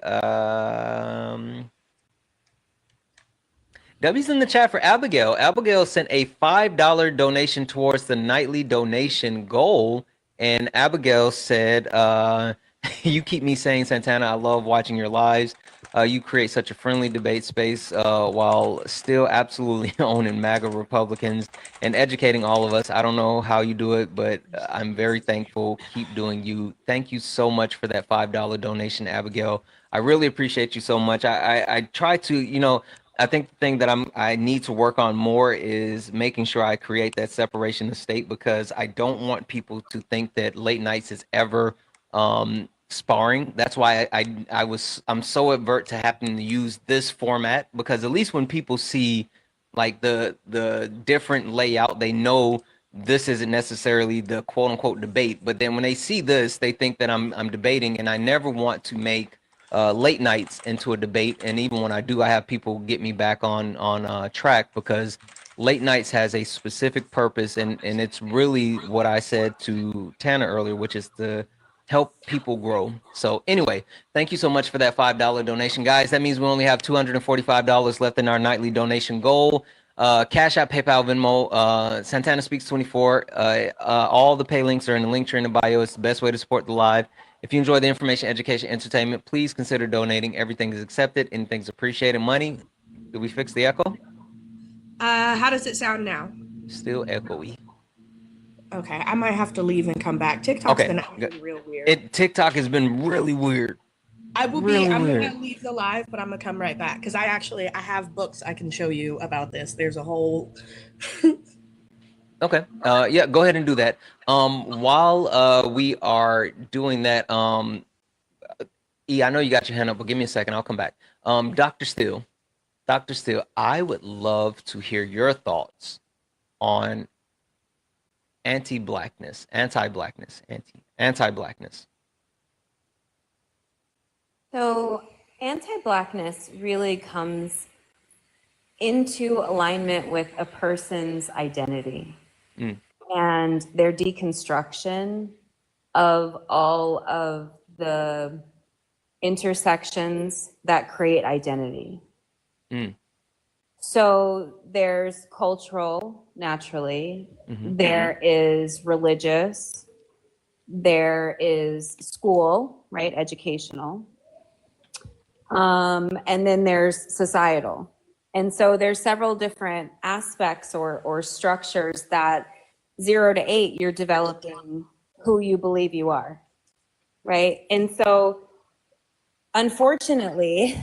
W's in the chat for Abigail. Abigail sent a $5 donation towards the nightly donation goal. And Abigail said, you keep me saying, Santana, I love watching your lives. You create such a friendly debate space while still absolutely owning MAGA Republicans and educating all of us. I don't know how you do it, but I'm very thankful. Keep doing you. Thank you so much for that $5 donation, Abigail. I really appreciate you so much. I try to, I think the thing that I need to work on more is making sure I create that separation of state, because I don't want people to think that late nights is ever sparring. That's why I'm so avert to having to use this format, because at least when people see like the different layout, they know this isn't necessarily the quote unquote debate. But then when they see this, they think that I'm debating, and I never want to make late nights into a debate. And even when I do, I have people get me back on track, because late nights has a specific purpose, and it's really what I said to Tana earlier, which is to help people grow. So anyway, thank you so much for that $5 donation, guys. That means we only have $245 left in our nightly donation goal. Cash App, PayPal, Venmo, Santana Speaks 24. All the pay links are in the link tree in the bio. It's the best way to support the live. If you enjoy the information, education, entertainment, please consider donating. Everything is accepted. Anything's appreciated. Money. Did we fix the echo? How does it sound now? Still echoey. Okay, I might have to leave and come back. TikTok's been acting real weird. TikTok has been really weird. I'm gonna leave the live, but I'm gonna come right back because I have books I can show you about this. There's a whole Okay. Yeah, go ahead and do that. While we are doing that, E, I know you got your hand up, but give me a second. I'll come back. Dr. Steele, I would love to hear your thoughts on anti-blackness. So anti-blackness really comes into alignment with a person's identity and their deconstruction of all of the intersections that create identity. So there's cultural, naturally. There is religious. There is school, right? Educational. And then there's societal. And so there's several different aspects or structures that 0 to 8, you're developing who you believe you are, right? And so unfortunately,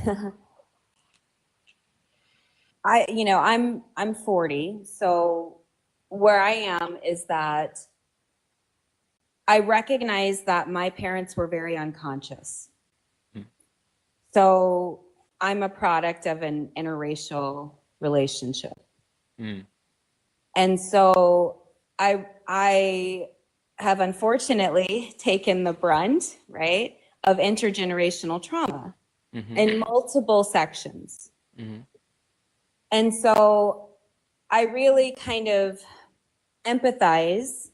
I'm 40. So where I am is that I recognize that my parents were very unconscious. So I'm a product of an interracial relationship. And so I have unfortunately taken the brunt, right, of intergenerational trauma in multiple sections. And so I really kind of empathize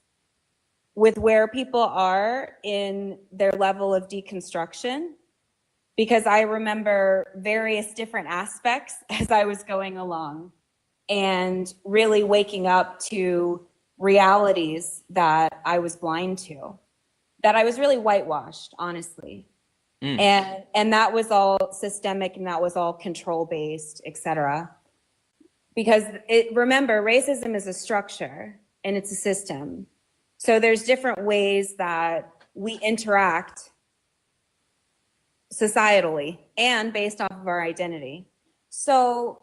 with where people are in their level of deconstruction, because I remember various different aspects as I was going along and really waking up to realities that I was blind to, that I was really whitewashed, honestly. And that was all systemic, and that was all control based, et cetera. Because remember, racism is a structure and it's a system. So there's different ways that we interact societally and based off of our identity. So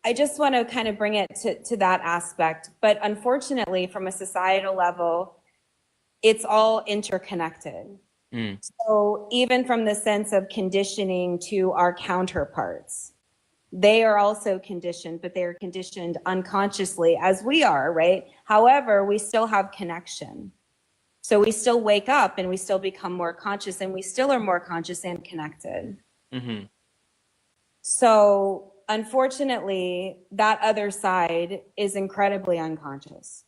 I just want to kind of bring it to that aspect. But unfortunately, from a societal level, it's all interconnected. So even from the sense of conditioning to our counterparts, they are also conditioned, but they are conditioned unconsciously as we are, right? However, we still have connection. So we still wake up and we still become more conscious, and we still are more conscious and connected. So unfortunately, that other side is incredibly unconscious.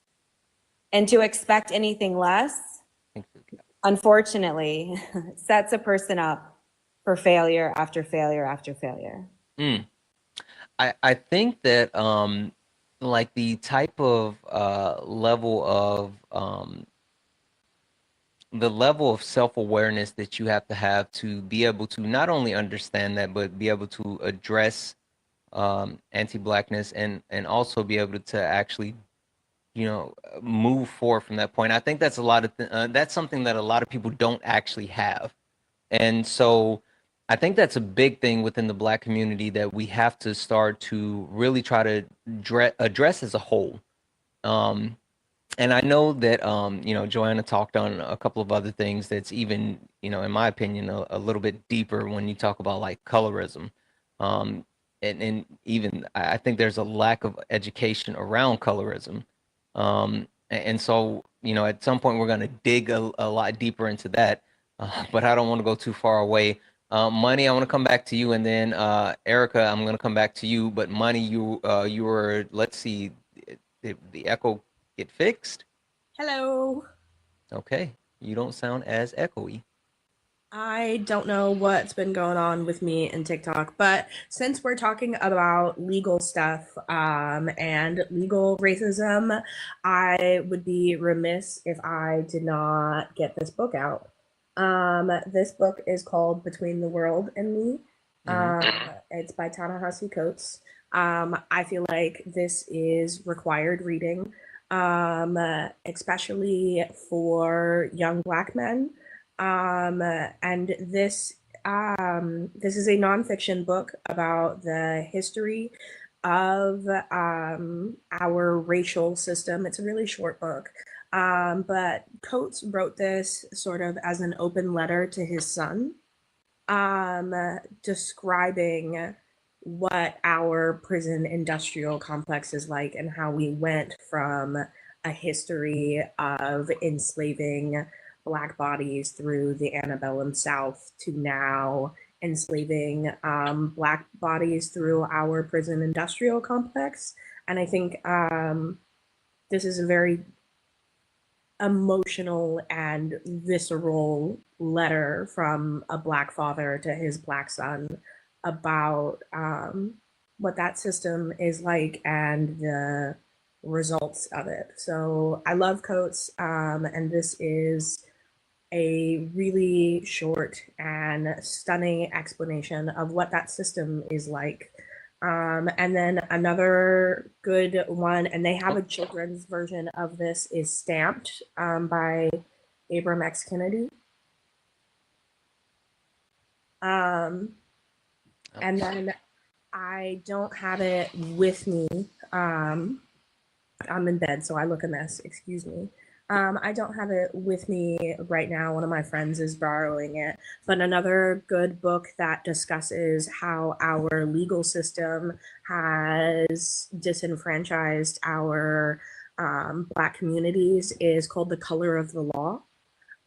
And to expect anything less, unfortunately, sets a person up for failure after failure after failure. I think that like the type of level of self-awareness that you have to be able to not only understand that, but be able to address anti-blackness and also be able to actually move forward from that point. I think that's that's something that a lot of people don't actually have. And so I think that's a big thing within the Black community that we have to start to really try to address as a whole. And I know that Joanna talked on a couple of other things that's even, in my opinion, a little bit deeper when you talk about like colorism. And even I think there's a lack of education around colorism. And so, at some point we're going to dig a lot deeper into that, but I don't want to go too far away. Money, I want to come back to you, and then Erica, I'm going to come back to you. But Money, you were, let's see, the echo get fixed? Hello. Okay, you don't sound as echoey. I don't know what's been going on with me and TikTok, but since we're talking about legal stuff and legal racism, I would be remiss if I did not get this book out. This book is called Between the World and Me. It's by Ta-Nehisi Coates. I feel like this is required reading, especially for young Black men. And this is a nonfiction book about the history of our racial system. It's a really short book, but Coates wrote this sort of as an open letter to his son, describing what our prison industrial complex is like and how we went from a history of enslaving Black bodies through the antebellum South to now enslaving Black bodies through our prison industrial complex. And I think this is a very emotional and visceral letter from a Black father to his Black son about what that system is like and the results of it. So I love Coates, and this is a really short and stunning explanation of what that system is like. And then another good one, and they have a children's version of this, is Stamped by Abram X. Kennedy. And then I don't have it with me. I'm in bed, so I look a mess, excuse me. I don't have it with me right now. One of my friends is borrowing it. But another good book that discusses how our legal system has disenfranchised our Black communities is called The Color of the Law.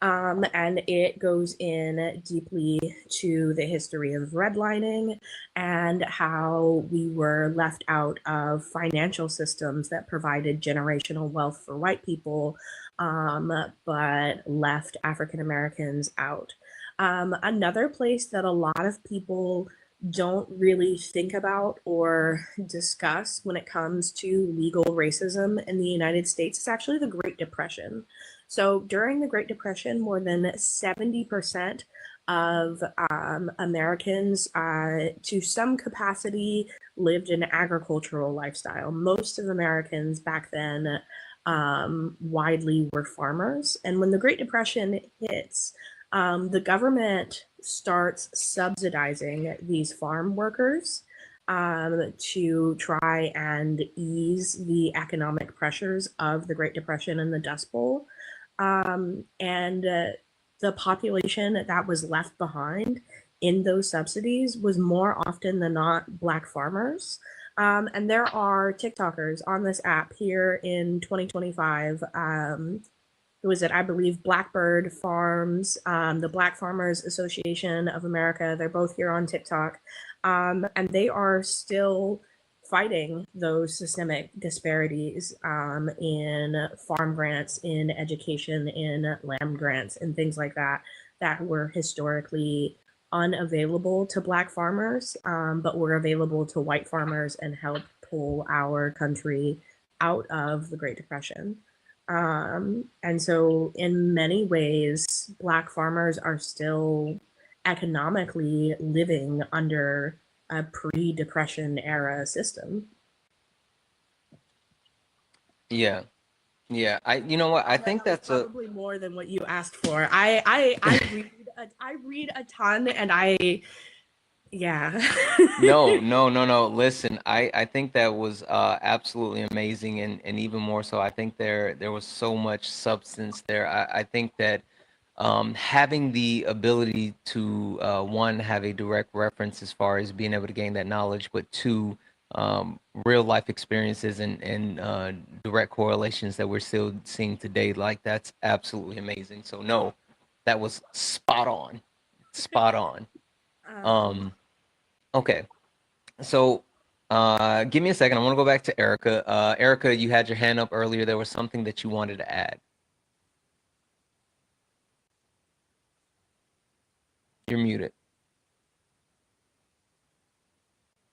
And it goes in deeply to the history of redlining and how we were left out of financial systems that provided generational wealth for white people, but left African Americans out. Another place that a lot of people don't really think about or discuss when it comes to legal racism in the United States is actually the Great Depression. So during the Great Depression, more than 70% of Americans, to some capacity, lived an agricultural lifestyle. Most of Americans back then widely were farmers. And when the Great Depression hits, the government starts subsidizing these farm workers to try and ease the economic pressures of the Great Depression and the Dust Bowl. And the population that was left behind in those subsidies was more often than not Black farmers. And there are TikTokers on this app here in 2025. Who is it? I believe Blackbird Farms, the Black Farmers Association of America. They're both here on TikTok. And they are still fighting those systemic disparities in farm grants, in education, in land grants, and things like that, that were historically unavailable to Black farmers, but were available to white farmers and helped pull our country out of the Great Depression. And so, in many ways, Black farmers are still economically living under a pre-Depression era system. Yeah. Yeah. You know what? I think that's probably more than what you asked for. I read a ton, and yeah. No. Listen, I think that was absolutely amazing, and even more so, I think there was so much substance there. I think that having the ability to one, have a direct reference as far as being able to gain that knowledge, but two, real life experiences and direct correlations that we're still seeing today, like that's absolutely amazing. So no, that was spot on. Spot on. Okay. So give me a second. I want to go back to Erica. Erica, you had your hand up earlier. There was something that you wanted to add. You're muted.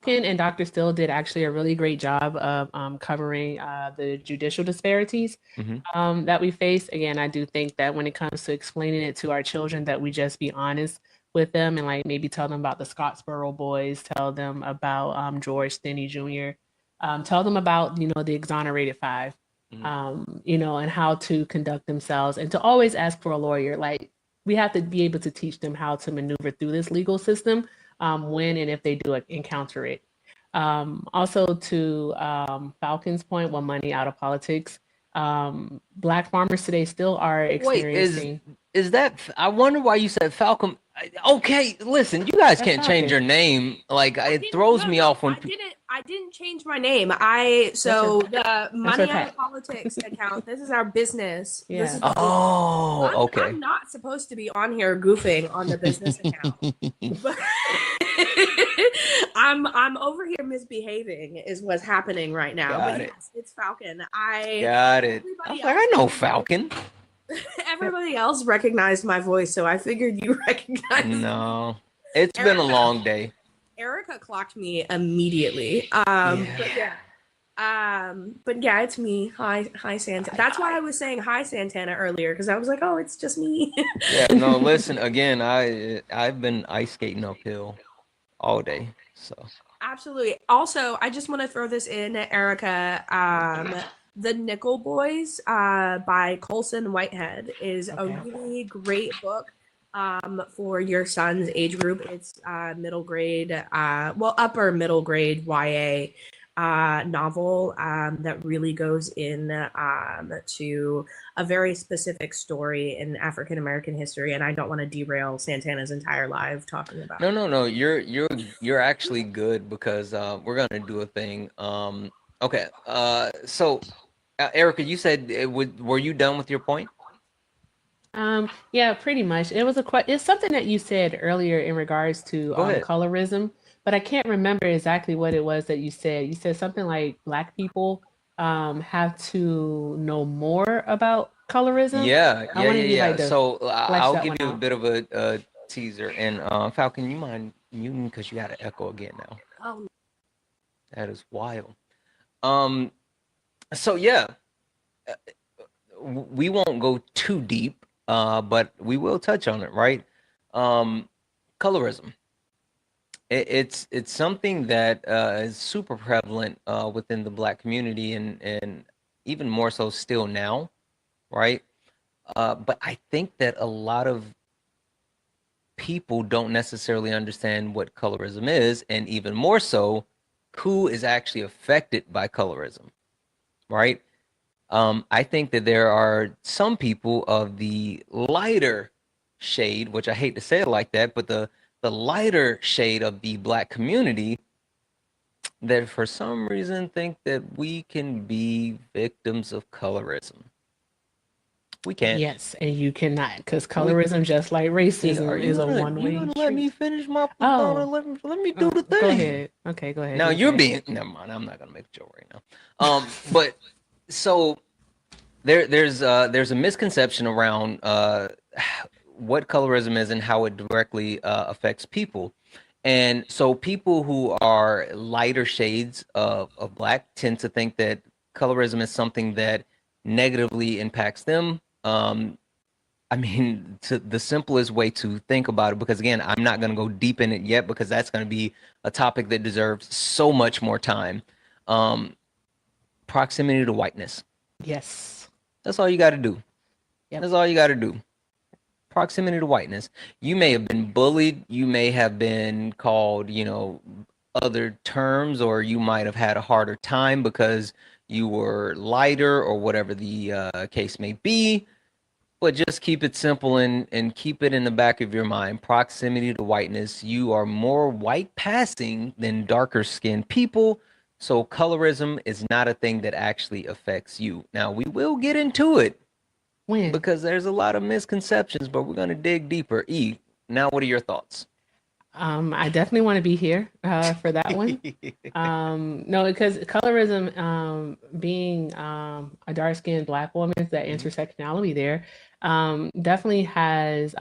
And Dr. Still did actually a really great job of covering the judicial disparities that we face. Again, I do think that when it comes to explaining it to our children, that we just be honest with them and like maybe tell them about the Scottsboro Boys, tell them about George Stinney Jr., tell them about, the exonerated five, and how to conduct themselves and to always ask for a lawyer. Like we have to be able to teach them how to maneuver through this legal system when and if they do encounter it. Also to Falcon's point, well, money out of politics. Black farmers today still are experiencing. Wait, is that? I wonder why you said Falcon. Okay, listen, you guys can't change your name. Like it throws me off when. I didn't change my name. The money out of politics account. This is our business. Yeah. This is okay. I'm not supposed to be on here goofing on the business account. But I'm over here misbehaving is what's happening right now. Got it. Yes, it's Falcon. Got it. I know Falcon. Everybody else recognized my voice, so I figured you recognized. No, it's been a long day. Erica clocked me immediately. But yeah, it's me. Hi, Santana. That's why I was saying hi, Santana, earlier, because I was like, oh, it's just me. Yeah, no, listen, again, I've been ice skating uphill all day, so. Absolutely. Also, I just want to throw this in, Erica. The Nickel Boys by Colson Whitehead is a really great book for your son's age group. It's middle grade, upper middle grade YA novel that really goes in to a very specific story in African American history. And I don't want to derail Santana's entire live talking about. No. You're actually good because we're gonna do a thing. Okay. So, Erica, you said were you done with your point? Yeah, pretty much. It's something that you said earlier in regards to colorism, but I can't remember exactly what it was that you said. You said something like Black people have to know more about colorism. Yeah. So I'll give you a bit of a teaser. And Falcon, you mind muting because you had an echo again now. Oh, that is wild. So yeah, we won't go too deep, but we will touch on it, right? Colorism. It's something that is super prevalent within the Black community, and even more so still now, right? But I think that a lot of people don't necessarily understand what colorism is, and even more so, who is actually affected by colorism, right? I think that there are some people of the lighter shade, which I hate to say it like that, but the lighter shade of the Black community that for some reason think that we can be victims of colorism. We can't. Yes, and you cannot, because We colorism, just like are racism, is a you one-way gonna let me street. finish my Oh, let me do the go thing. ahead. Okay, go ahead. Now Do you're your thing. being never mind. I'm not gonna make a joke right now. But so there's a misconception around what colorism is and how it directly affects people. And so people who are lighter shades of Black tend to think that colorism is something that negatively impacts them. I mean, to the simplest way to think about it, because again, I'm not going to go deep in it yet because that's going to be a topic that deserves so much more time. Um, Proximity to whiteness. Yes. That's all you got to do. Yep. That's all you got to do. Proximity to whiteness. You may have been bullied. You may have been called, other terms, or you might have had a harder time because you were lighter or whatever the case may be. But just keep it simple and keep it in the back of your mind. Proximity to whiteness. You are more white passing than darker skinned people. So colorism is not a thing that actually affects you. Now, we will get into it When? because there's a lot of misconceptions, but we're going to dig deeper. E, now what are your thoughts? I definitely want to be here for that one. No, because colorism, being a dark-skinned Black woman, that intersectionality there, definitely has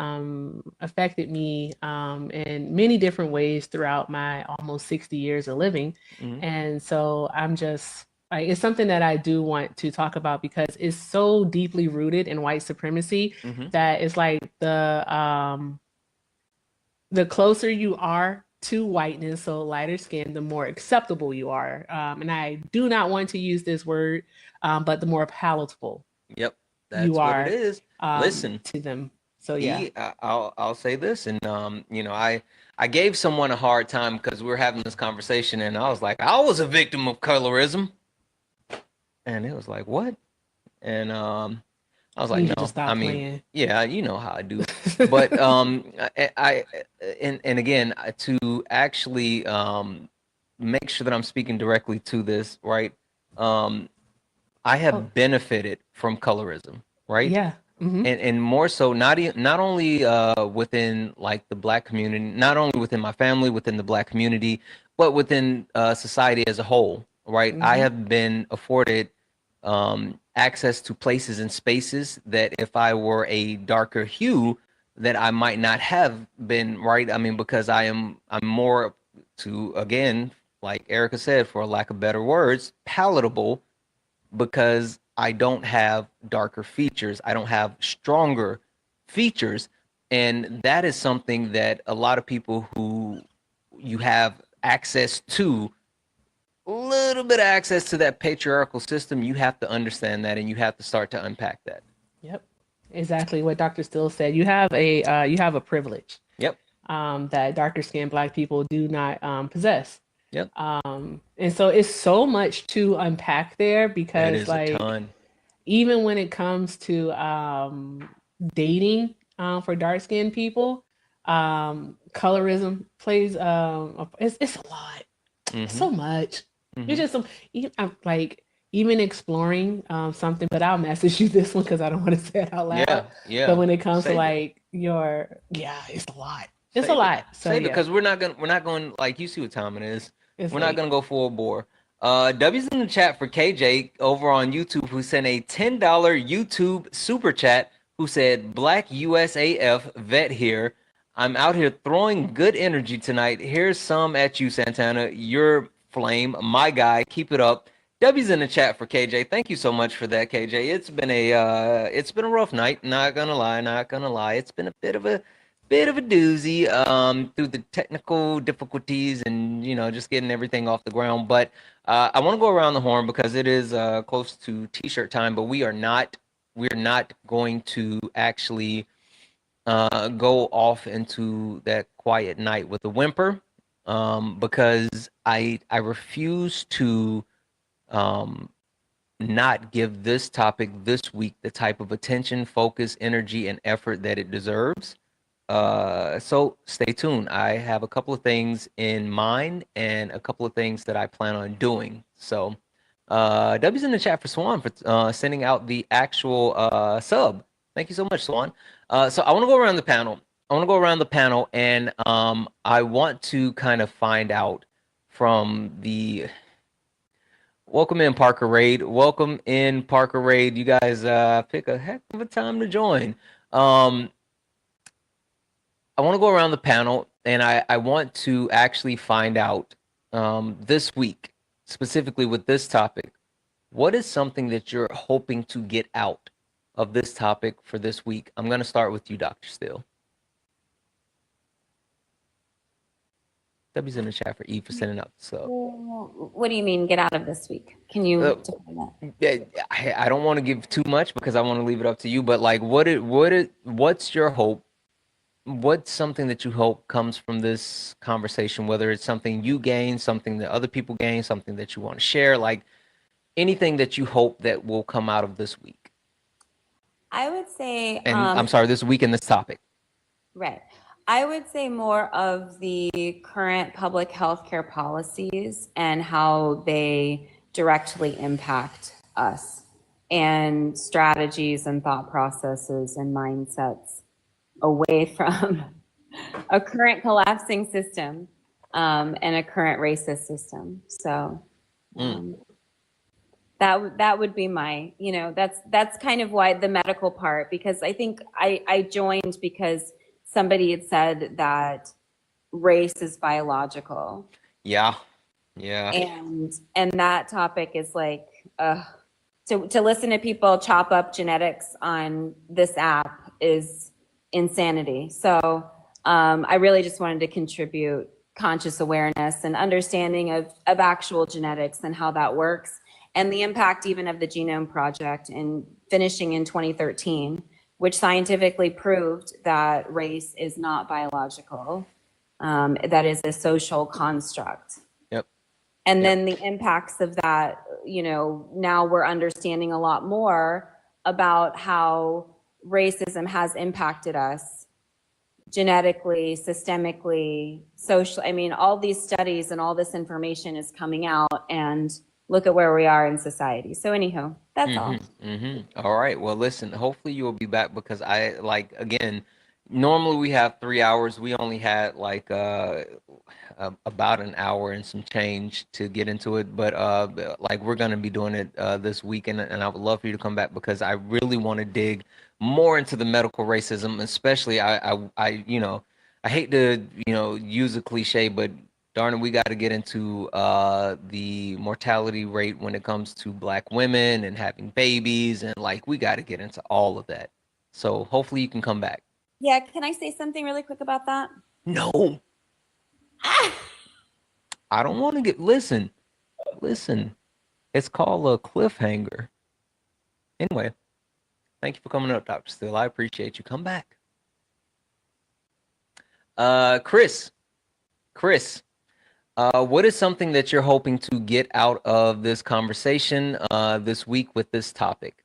affected me in many different ways throughout my almost 60 years of living. And so I'm just like, it's something that I do want to talk about because it's so deeply rooted in white supremacy that it's like the closer you are to whiteness, so lighter skin, the more acceptable you are. And I do not want to use this word, but the more palatable Yep, that's you what are it is. Listen, to them. So yeah. I'll say this, and I gave someone a hard time because we were having this conversation, and I was like, I was a victim of colorism, and it was like, what? And I was You like, need to no, stop I mean, playing. yeah, you know how I do, but and again, to actually make sure that I'm speaking directly to this, right? I have benefited from colorism, right? Yeah. And more so, not only within like the Black community, not only within my family, within the Black community, but within society as a whole, right? I have been afforded access to places and spaces that if I were a darker hue, that I might not have been, right? I mean, because I'm more to, again, like Erica said, for lack of better words, palatable, because I don't have darker features. I don't have stronger features. And that is something that a lot of people who you have access to, a little bit of access to that patriarchal system, you have to understand that and you have to start to unpack that. Yep. Exactly what Dr. Still said. You have a privilege. Yep. That darker skinned Black people do not possess. Yep. And so it's so much to unpack there because It is a ton. Even when it comes to dating for dark skinned people, colorism plays it's a lot. So much. It's just some like even exploring something, but I'll message you this one because I don't want to say it out loud. Yeah. But when it comes to Save like it's a lot. It's a lot. So Save it, because we're not going, like, you see what time it is. It's We're late. not gonna go full bore. W's in the chat for KJ over on YouTube, who sent a $10 YouTube super chat, who said, Black USAF vet here. I'm out here throwing good energy tonight. Here's some at you, Santana. Your flame, my guy. Keep it up. W's in the chat for KJ. Thank you so much for that, KJ. It's been a rough night. Not gonna lie. It's been a bit of bit of a doozy through the technical difficulties and just getting everything off the ground. But I want to go around the horn because it is close to t-shirt time. But we're not going to actually go off into that quiet night with a whimper, because I refuse to not give this topic this week the type of attention, focus, energy, and effort that it deserves. So stay tuned. I have a couple of things in mind and a couple of things that I plan on doing. So W's in the chat for Swan for sending out the actual sub. Thank you so much, Swan. So I want to go around the panel. And I want to kind of find out from the welcome in Parker Raid. Welcome in Parker Raid. You guys pick a heck of a time to join. I want to go around the panel and I want to actually find out this week, specifically with this topic, what is something that you're hoping to get out of this topic for this week? I'm going to start with you, Dr. Steele. W's in the chat for E for sending out. So, what do you mean get out of this week? Can you define that? I don't want to give too much because I want to leave it up to you. But like, what's your hope? What's something that you hope comes from this conversation? Whether it's something you gain, something that other people gain, something that you want to share, like anything that you hope that will come out of this week. I would say, and I'm sorry, this week and this topic. Right. I would say more of the current public health care policies and how they directly impact us, and strategies and thought processes and mindsets away from a current collapsing system and a current racist system. So that would be my, that's kind of why the medical part, because I think I joined because somebody had said that race is biological. Yeah. And that topic is like, to listen to people chop up genetics on this app is insanity. So I really just wanted to contribute conscious awareness and understanding of actual genetics and how that works, and the impact even of the Genome Project in finishing in 2013, which scientifically proved that race is not biological, that is a social construct. Yep. And then the impacts of that, now we're understanding a lot more about how racism has impacted us genetically, systemically, socially. I mean, all these studies and all this information is coming out, and look at where we are in society. So anyhow, that's all. All right. Well, listen, hopefully you will be back because again, normally we have 3 hours. We only had like about an hour and some change to get into it. But like we're going to be doing it this weekend, and I would love for you to come back because I really want to dig more into the medical racism, especially I hate to, use a cliche, but darn it, we got to get into the mortality rate when it comes to Black women and having babies, and like we got to get into all of that. So hopefully you can come back. Yeah, can I say something really quick about that? No. I don't want to get listen. It's called a cliffhanger. Anyway, thank you for coming up, Dr. Steele. I appreciate you. Come back. Chris. What is something that you're hoping to get out of this conversation this week with this topic?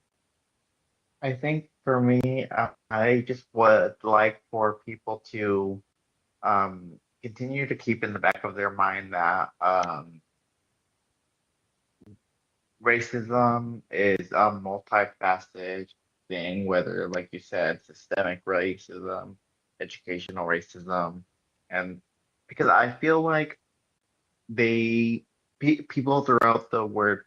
I think for me, I just would like for people to continue to keep in the back of their mind that racism is a multifaceted thing, whether, like you said, systemic racism, educational racism, and because I feel like people throughout the word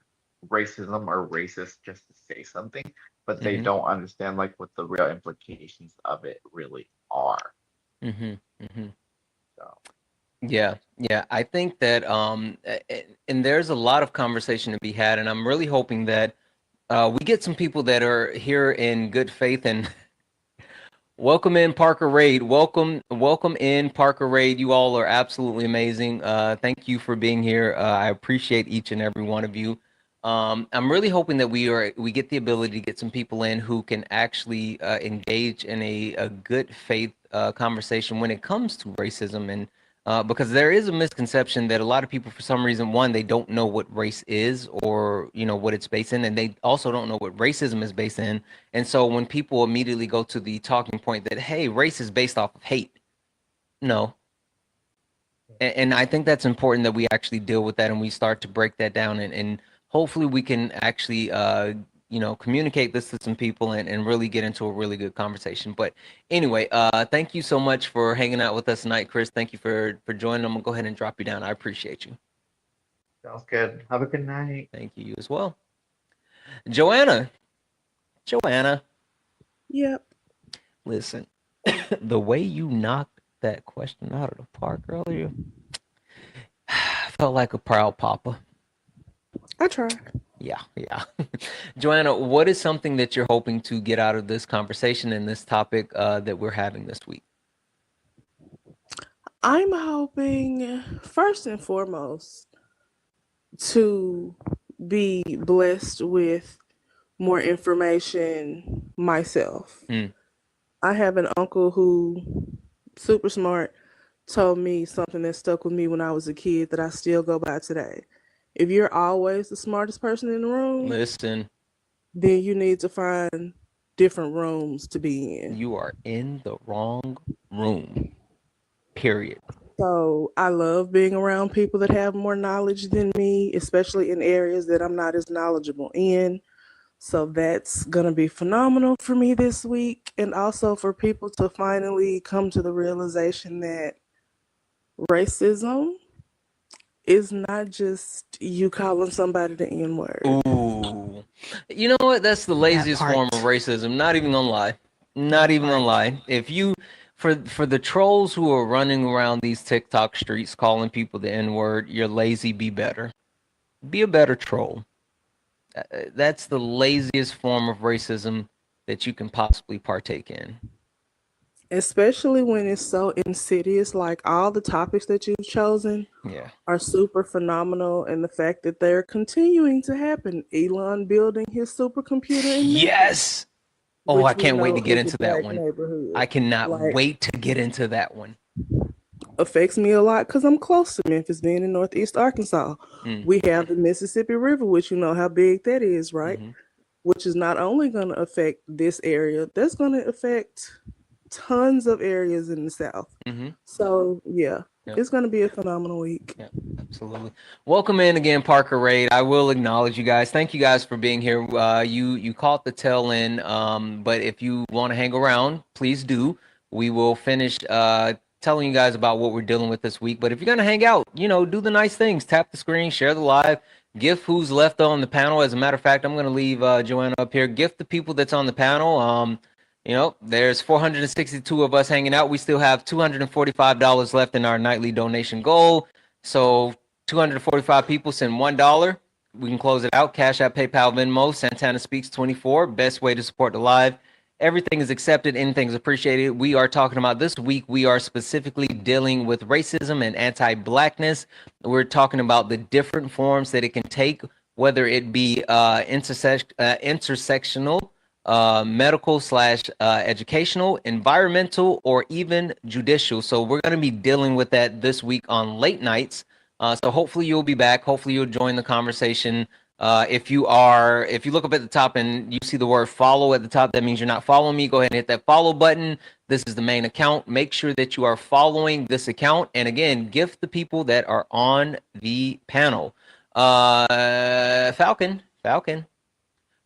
racism are racist just to say something, but they don't understand like what the real implications of it really are. So yeah, I think that and there's a lot of conversation to be had, and I'm really hoping that we get some people that are here in good faith and Welcome in, Parker Raid. Welcome in, Parker Raid. You all are absolutely amazing. Thank you for being here. I appreciate each and every one of you. I'm really hoping that we get the ability to get some people in who can actually engage in a good faith conversation when it comes to racism, and because there is a misconception that a lot of people, for some reason, one, they don't know what race is, or what it's based in, and they also don't know what racism is based in. And so when people immediately go to the talking point that, hey, race is based off of hate, no. And I think that's important that we actually deal with that and we start to break that down, and hopefully we can actually communicate this to some people, and really get into a really good conversation. But anyway, thank you so much for hanging out with us tonight, Chris. Thank you for joining. I'm gonna go ahead and drop you down. I appreciate you. Sounds good. Have a good night. Thank you as well. Joanna. Yep. Listen, the way you knocked that question out of the park earlier, felt like a proud papa. I try. Yeah. Joanna, what is something that you're hoping to get out of this conversation and this topic that we're having this week? I'm hoping, first and foremost, to be blessed with more information myself. I have an uncle who, super smart, told me something that stuck with me when I was a kid that I still go by today. If you're always the smartest person in the room, listen, then you need to find different rooms to be in. You are in the wrong room. Period. So I love being around people that have more knowledge than me, especially in areas that I'm not as knowledgeable in. So that's going to be phenomenal for me this week. And also for people to finally come to the realization that racism is not just you calling somebody the N-word. Ooh. You know what? That's the laziest form of racism. Not even gonna lie. Not even gonna lie. If you, for the trolls who are running around these TikTok streets calling people the N-word, you're lazy, be better. Be a better troll. That's the laziest form of racism that you can possibly partake in. Especially when it's so insidious, like all the topics that you've chosen are super phenomenal, and the fact that they're continuing to happen. Elon building his supercomputer in Memphis, oh, I can't wait to get into that one. Neighborhood. I cannot wait to get into that one. Affects me a lot because I'm close to Memphis, being in Northeast Arkansas. We have the Mississippi River, which you know how big that is, right? Which is not only going to affect this area, that's going to affect tons of areas in the South. So yeah, it's going to be a phenomenal week. Yeah, absolutely. Welcome in again, Parker Raid. I will acknowledge you guys. Thank you guys for being here. You caught the tail end, but if you want to hang around, please do. We will finish telling you guys about what we're dealing with this week. But if you're gonna hang out, do the nice things. Tap the screen, share the live, gift who's left on the panel. As a matter of fact, I'm gonna leave Joanna up here. Gift the people that's on the panel. There's 462 of us hanging out. We still have $245 left in our nightly donation goal. So 245 people send $1. We can close it out. Cash App, PayPal, Venmo, Santana Speaks 24. Best way to support the live. Everything is accepted. Anything is appreciated. We are talking about this week. We are specifically dealing with racism and anti-blackness. We're talking about the different forms that it can take, whether it be intersectional, medical / educational, environmental, or even judicial. So we're going to be dealing with that this week on late nights. So hopefully you'll be back. Hopefully you'll join the conversation. If you look up at the top and you see the word follow at the top, that means you're not following me. Go ahead and hit that follow button. This is the main account. Make sure that you are following this account. And again, gift the people that are on the panel. Falcon,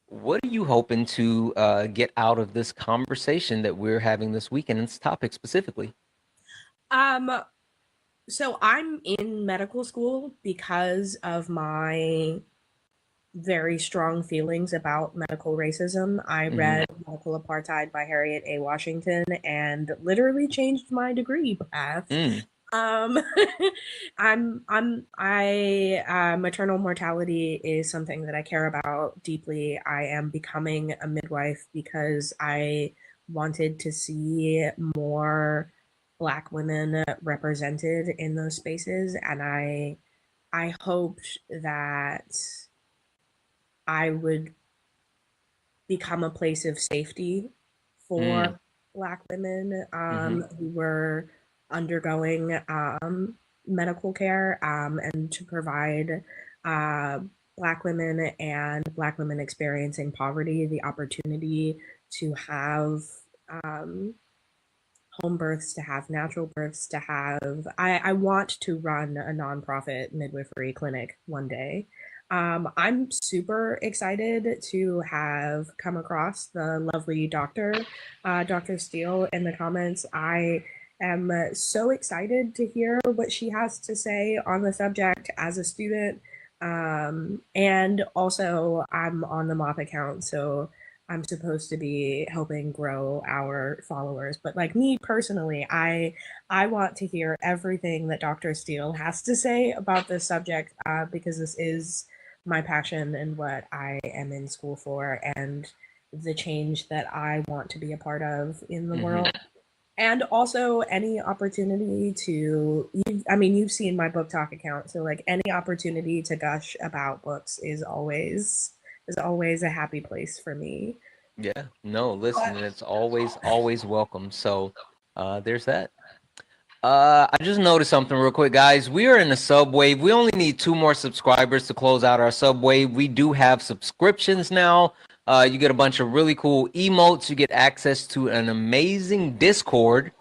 what are you hoping to get out of this conversation that we're having this week and this topic specifically? So I'm in medical school because of my very strong feelings about medical racism. I read Medical Apartheid by Harriet A. Washington and literally changed my degree path. Maternal mortality is something that I care about deeply. I am becoming a midwife because I wanted to see more Black women represented in those spaces, and I hoped that I would become a place of safety for Black women who were undergoing medical care, and to provide Black women and Black women experiencing poverty the opportunity to have home births, to have natural births, to have. I want to run a nonprofit midwifery clinic one day. I'm super excited to have come across the lovely Dr. Steele in the comments. I am so excited to hear what she has to say on the subject as a student. And also, I'm on the MOP account, so I'm supposed to be helping grow our followers. But like me personally, I want to hear everything that Dr. Steele has to say about this subject, because this is my passion and what I am in school for, and the change that I want to be a part of in the world. And also any opportunity to, you've seen my book talk account, so like any opportunity to gush about books is always a happy place for me. Yeah, no, listen, it's always welcome. So there's that. I just noticed something real quick, guys. We are in the subwave. We only need 2 more subscribers to close out our subwave. We do have subscriptions now. You get a bunch of really cool emotes. You get access to an amazing Discord.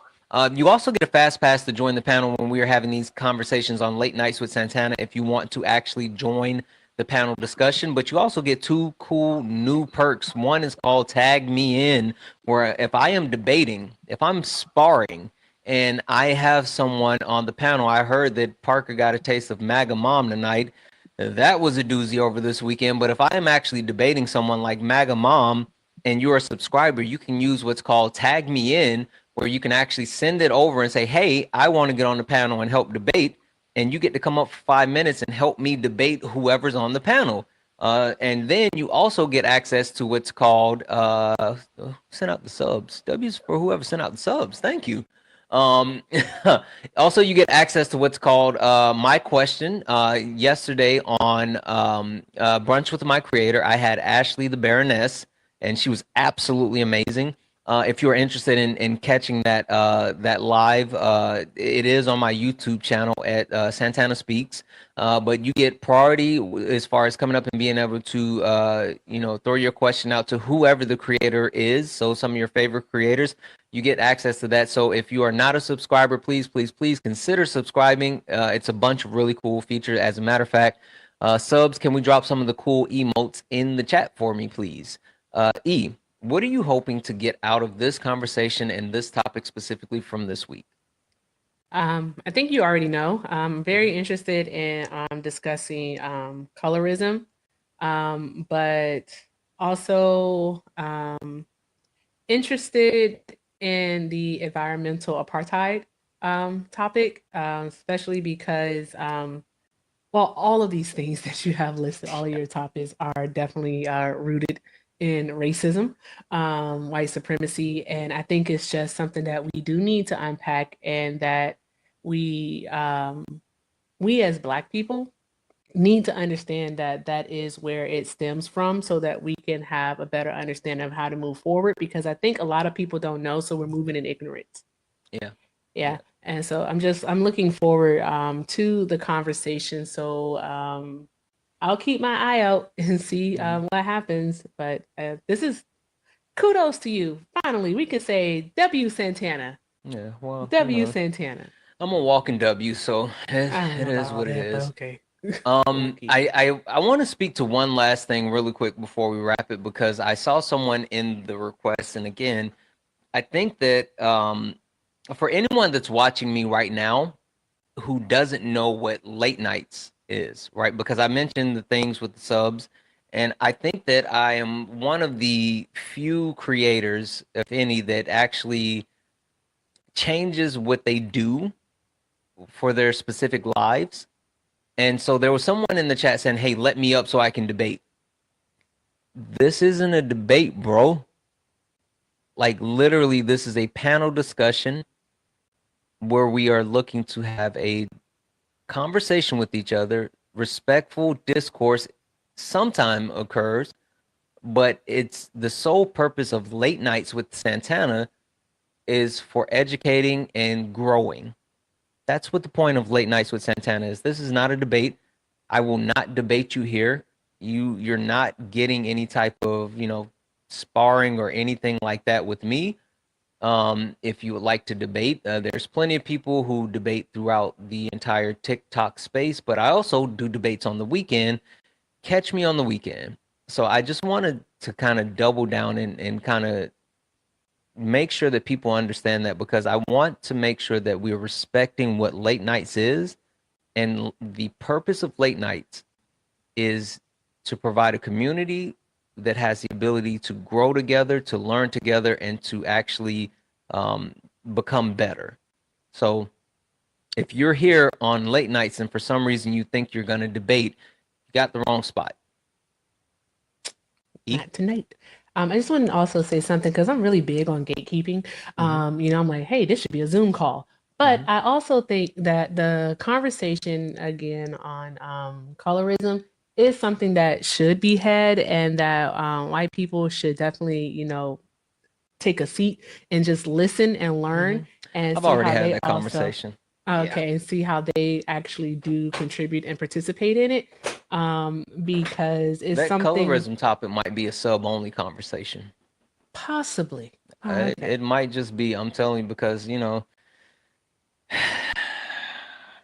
You also get a fast pass to join the panel when we are having these conversations on Late Nights with Santana if you want to actually join the panel discussion. But you also get 2 cool new perks. One is called Tag Me In, where if I am debating, if I'm sparring, and I have someone on the panel. I heard that Parker got a taste of MAGA Mom tonight. That was a doozy over this weekend. But if I am actually debating someone like MAGA Mom and you're a subscriber, you can use what's called Tag Me In, where you can actually send it over and say, hey, I want to get on the panel and help debate. And you get to come up for 5 minutes and help me debate whoever's on the panel. And then you also get access to what's called send out the subs. W's for whoever sent out the subs. Thank you. Also, you get access to what's called My Question. Yesterday on Brunch with My Creator, I had Ashley the Baroness, and she was absolutely amazing. If you're interested in catching that live, it is on my YouTube channel at Santana Speaks. But you get priority as far as coming up and being able to throw your question out to whoever the creator is. So some of your favorite creators, you get access to that. So if you are not a subscriber, please consider subscribing. It's a bunch of really cool features. As a matter of fact, subs, can we drop some of the cool emotes in the chat for me, please? E, what are you hoping to get out of this conversation and this topic specifically from this week? I think you already know. I'm very interested in discussing colorism, but also interested in the environmental apartheid topic, especially because, well, all of these things that you have listed, all of your topics are definitely rooted in racism, white supremacy, and I think it's just something that we do need to unpack, and that we as Black people need to understand that that is where it stems from, so that we can have a better understanding of how to move forward, because I think a lot of people don't know, so we're moving in ignorance. Yeah. And so I'm looking forward to the conversation. So I'll keep my eye out and see what happens. But this is kudos to you. Finally, we can say W Santana. Yeah, well, W Santana. I'm a walking W, so it is what it is. Okay. I want to speak to one last thing really quick before we wrap it, because I saw someone in the request, and again, I think that for anyone that's watching me right now who doesn't know what late nights is, right? Because I mentioned the things with the subs, and I think that I am one of the few creators, if any, that actually changes what they do for their specific lives. And so there was someone in the chat saying, hey, let me up so I can debate. This isn't a debate, bro. Like literally, this is a panel discussion where we are looking to have a conversation with each other. Respectful discourse sometime occurs, but it's the sole purpose of late nights with Santana is for educating and growing. That's what the point of late nights with Santana is. This is not a debate. I will not debate you here. You're not getting any type of, sparring or anything like that with me. If you would like to debate, there's plenty of people who debate throughout the entire TikTok space, but I also do debates on the weekend. Catch me on the weekend. So I just wanted to kind of double down and kind of make sure that people understand that, because I want to make sure that we're respecting what late nights is. And the purpose of late nights is to provide a community that has the ability to grow together, to learn together, and to actually become better. So if you're here on late nights and for some reason you think you're going to debate, you got the wrong spot. Not tonight. I just want to also say something because I'm really big on gatekeeping. I'm like, hey, this should be a Zoom call. But I also think that the conversation again on colorism is something that should be had, and that white people should definitely, take a seat and just listen and learn and I've see already how had they that also conversation. okay, and see how they actually do contribute and participate in it. Because it's That something colorism topic might be a sub-only conversation. possibly. Oh, okay. It might just be, I'm telling you, because,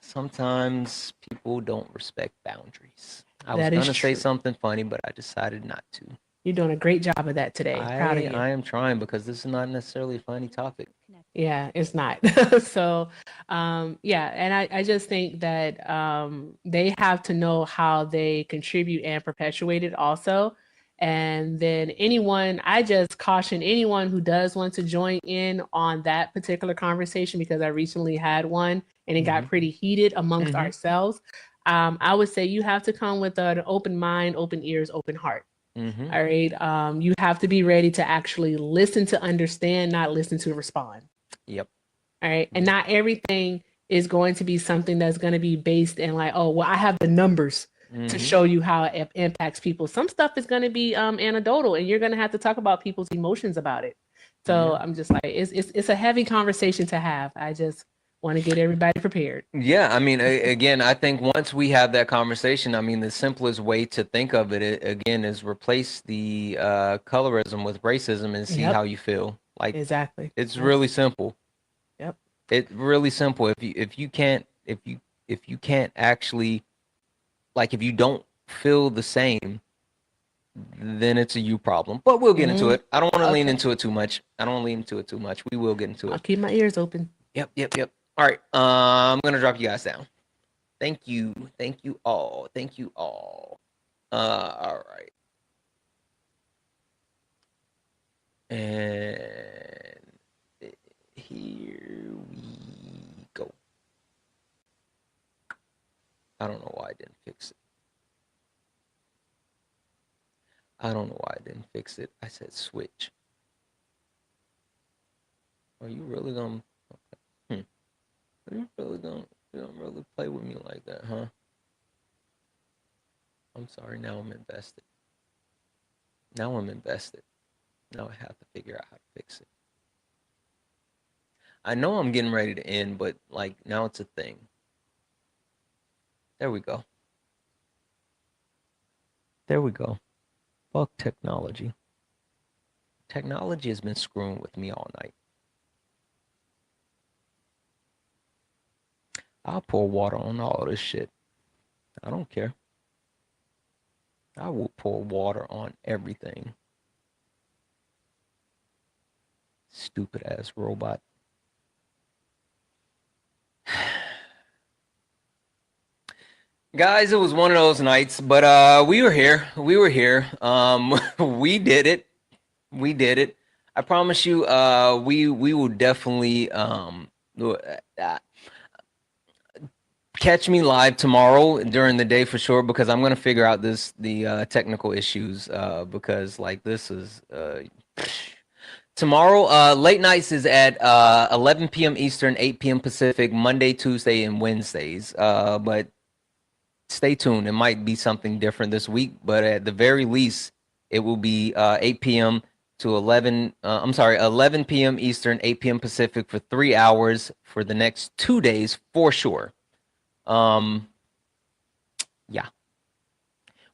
sometimes people don't respect boundaries. I was That going is to say true. something funny, but I decided not to. You're doing a great job of that today. Proud of you. I am trying, because this is not necessarily a funny topic. Yeah, it's not. So, yeah, and I just think that they have to know how they contribute and perpetuate it also. And then I just caution anyone who does want to join in on that particular conversation, because I recently had one and it got pretty heated amongst ourselves. I would say you have to come with an open mind, open ears, open heart. All right. You have to be ready to actually listen to understand, not listen to respond. Yep. All right. And not everything is going to be something that's going to be based in like, oh, well, I have the numbers to show you how it impacts people. Some stuff is going to be anecdotal, and you're going to have to talk about people's emotions about it. So I'm just like, it's a heavy conversation to have. I just want to get everybody prepared. Yeah, I mean, again, I think once we have that conversation, I mean, the simplest way to think of it, again, is replace the colorism with racism and see how you feel. Like, Exactly. it's really simple. Yep. It's really simple. If you can't actually, like, if you don't feel the same, then it's a you problem. But we'll get into it. I don't want to lean into it too much. We will get into I'll it. keep my ears open. Yep. All right. I'm gonna drop you guys down. Thank you all. All right. And here we go. I don't know why I didn't fix it. I said switch. Are you really gonna? Okay. Are you really gonna? You don't really play with me like that, huh? I'm sorry. Now I'm invested. Now I have to figure out how to fix it. I know I'm getting ready to end, but like now it's a thing. There we go. Fuck technology. Technology has been screwing with me all night. I'll pour water on all this shit. I don't care. I will pour water on everything. Stupid ass robot. Guys, it was one of those nights, but we were here. We did it. I promise you, we will definitely catch me live tomorrow during the day for sure, because I'm gonna figure out the technical issues, because like this is Tomorrow, late nights is at 11 p.m. Eastern, 8 p.m. Pacific, Monday, Tuesday, and Wednesdays. But stay tuned. It might be something different this week, but at the very least, it will be 8 p.m. to 11 p.m. Eastern, 8 p.m. Pacific for 3 hours for the next 2 days for sure. Yeah.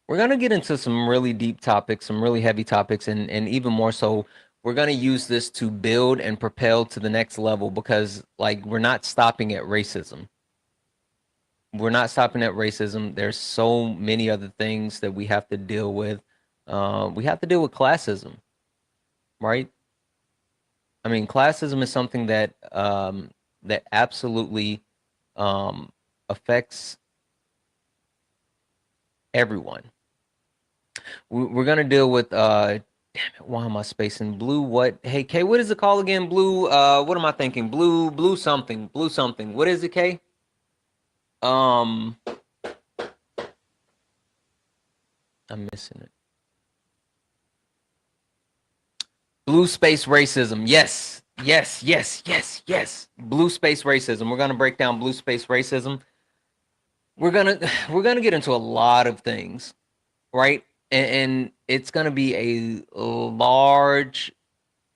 We're going to get into some really deep topics, some really heavy topics, and even more so, we're going to use this to build and propel to the next level because, like, we're not stopping at racism. We're not stopping at racism. There's so many other things that we have to deal with. We have to deal with classism, right? I mean, classism is something that that absolutely affects everyone. We're gonna deal with damn it, why am I spacing blue? What? Hey, Kay, what is it called again? Blue. What am I thinking? Blue something. Blue something. What is it, Kay? I'm missing it. Blue space racism. Yes. Blue space racism. We're gonna break down blue space racism. We're gonna get into a lot of things, right? And it's gonna be a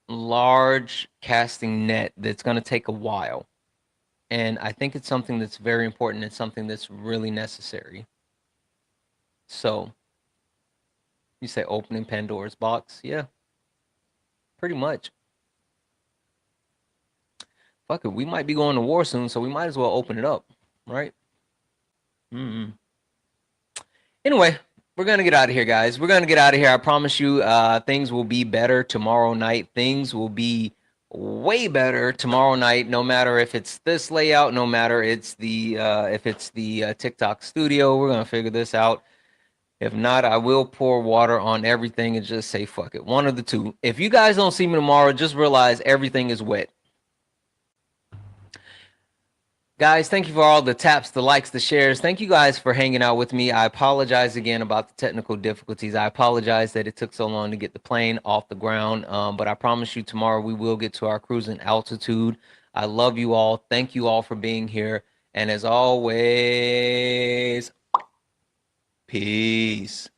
large casting net that's gonna take a while. And I think it's something that's very important. It's something that's really necessary. So you say opening Pandora's box? Yeah, pretty much. Fuck it, we might be going to war soon, so we might as well open it up, right? Anyway, we're gonna get out of here, guys. We're gonna get out of here. I promise you, things will be better tomorrow night. Things will be way better tomorrow night. No matter if it's this layout, no matter it's the if it's the TikTok studio, we're gonna figure this out. If not, I will pour water on everything and just say fuck it. One of the two. If you guys don't see me tomorrow, just realize everything is wet. Guys, thank you for all the taps, the likes, the shares. Thank you guys for hanging out with me. I apologize again about the technical difficulties. I apologize that it took so long to get the plane off the ground. But I promise you tomorrow we will get to our cruising altitude. I love you all. Thank you all for being here. And as always, peace.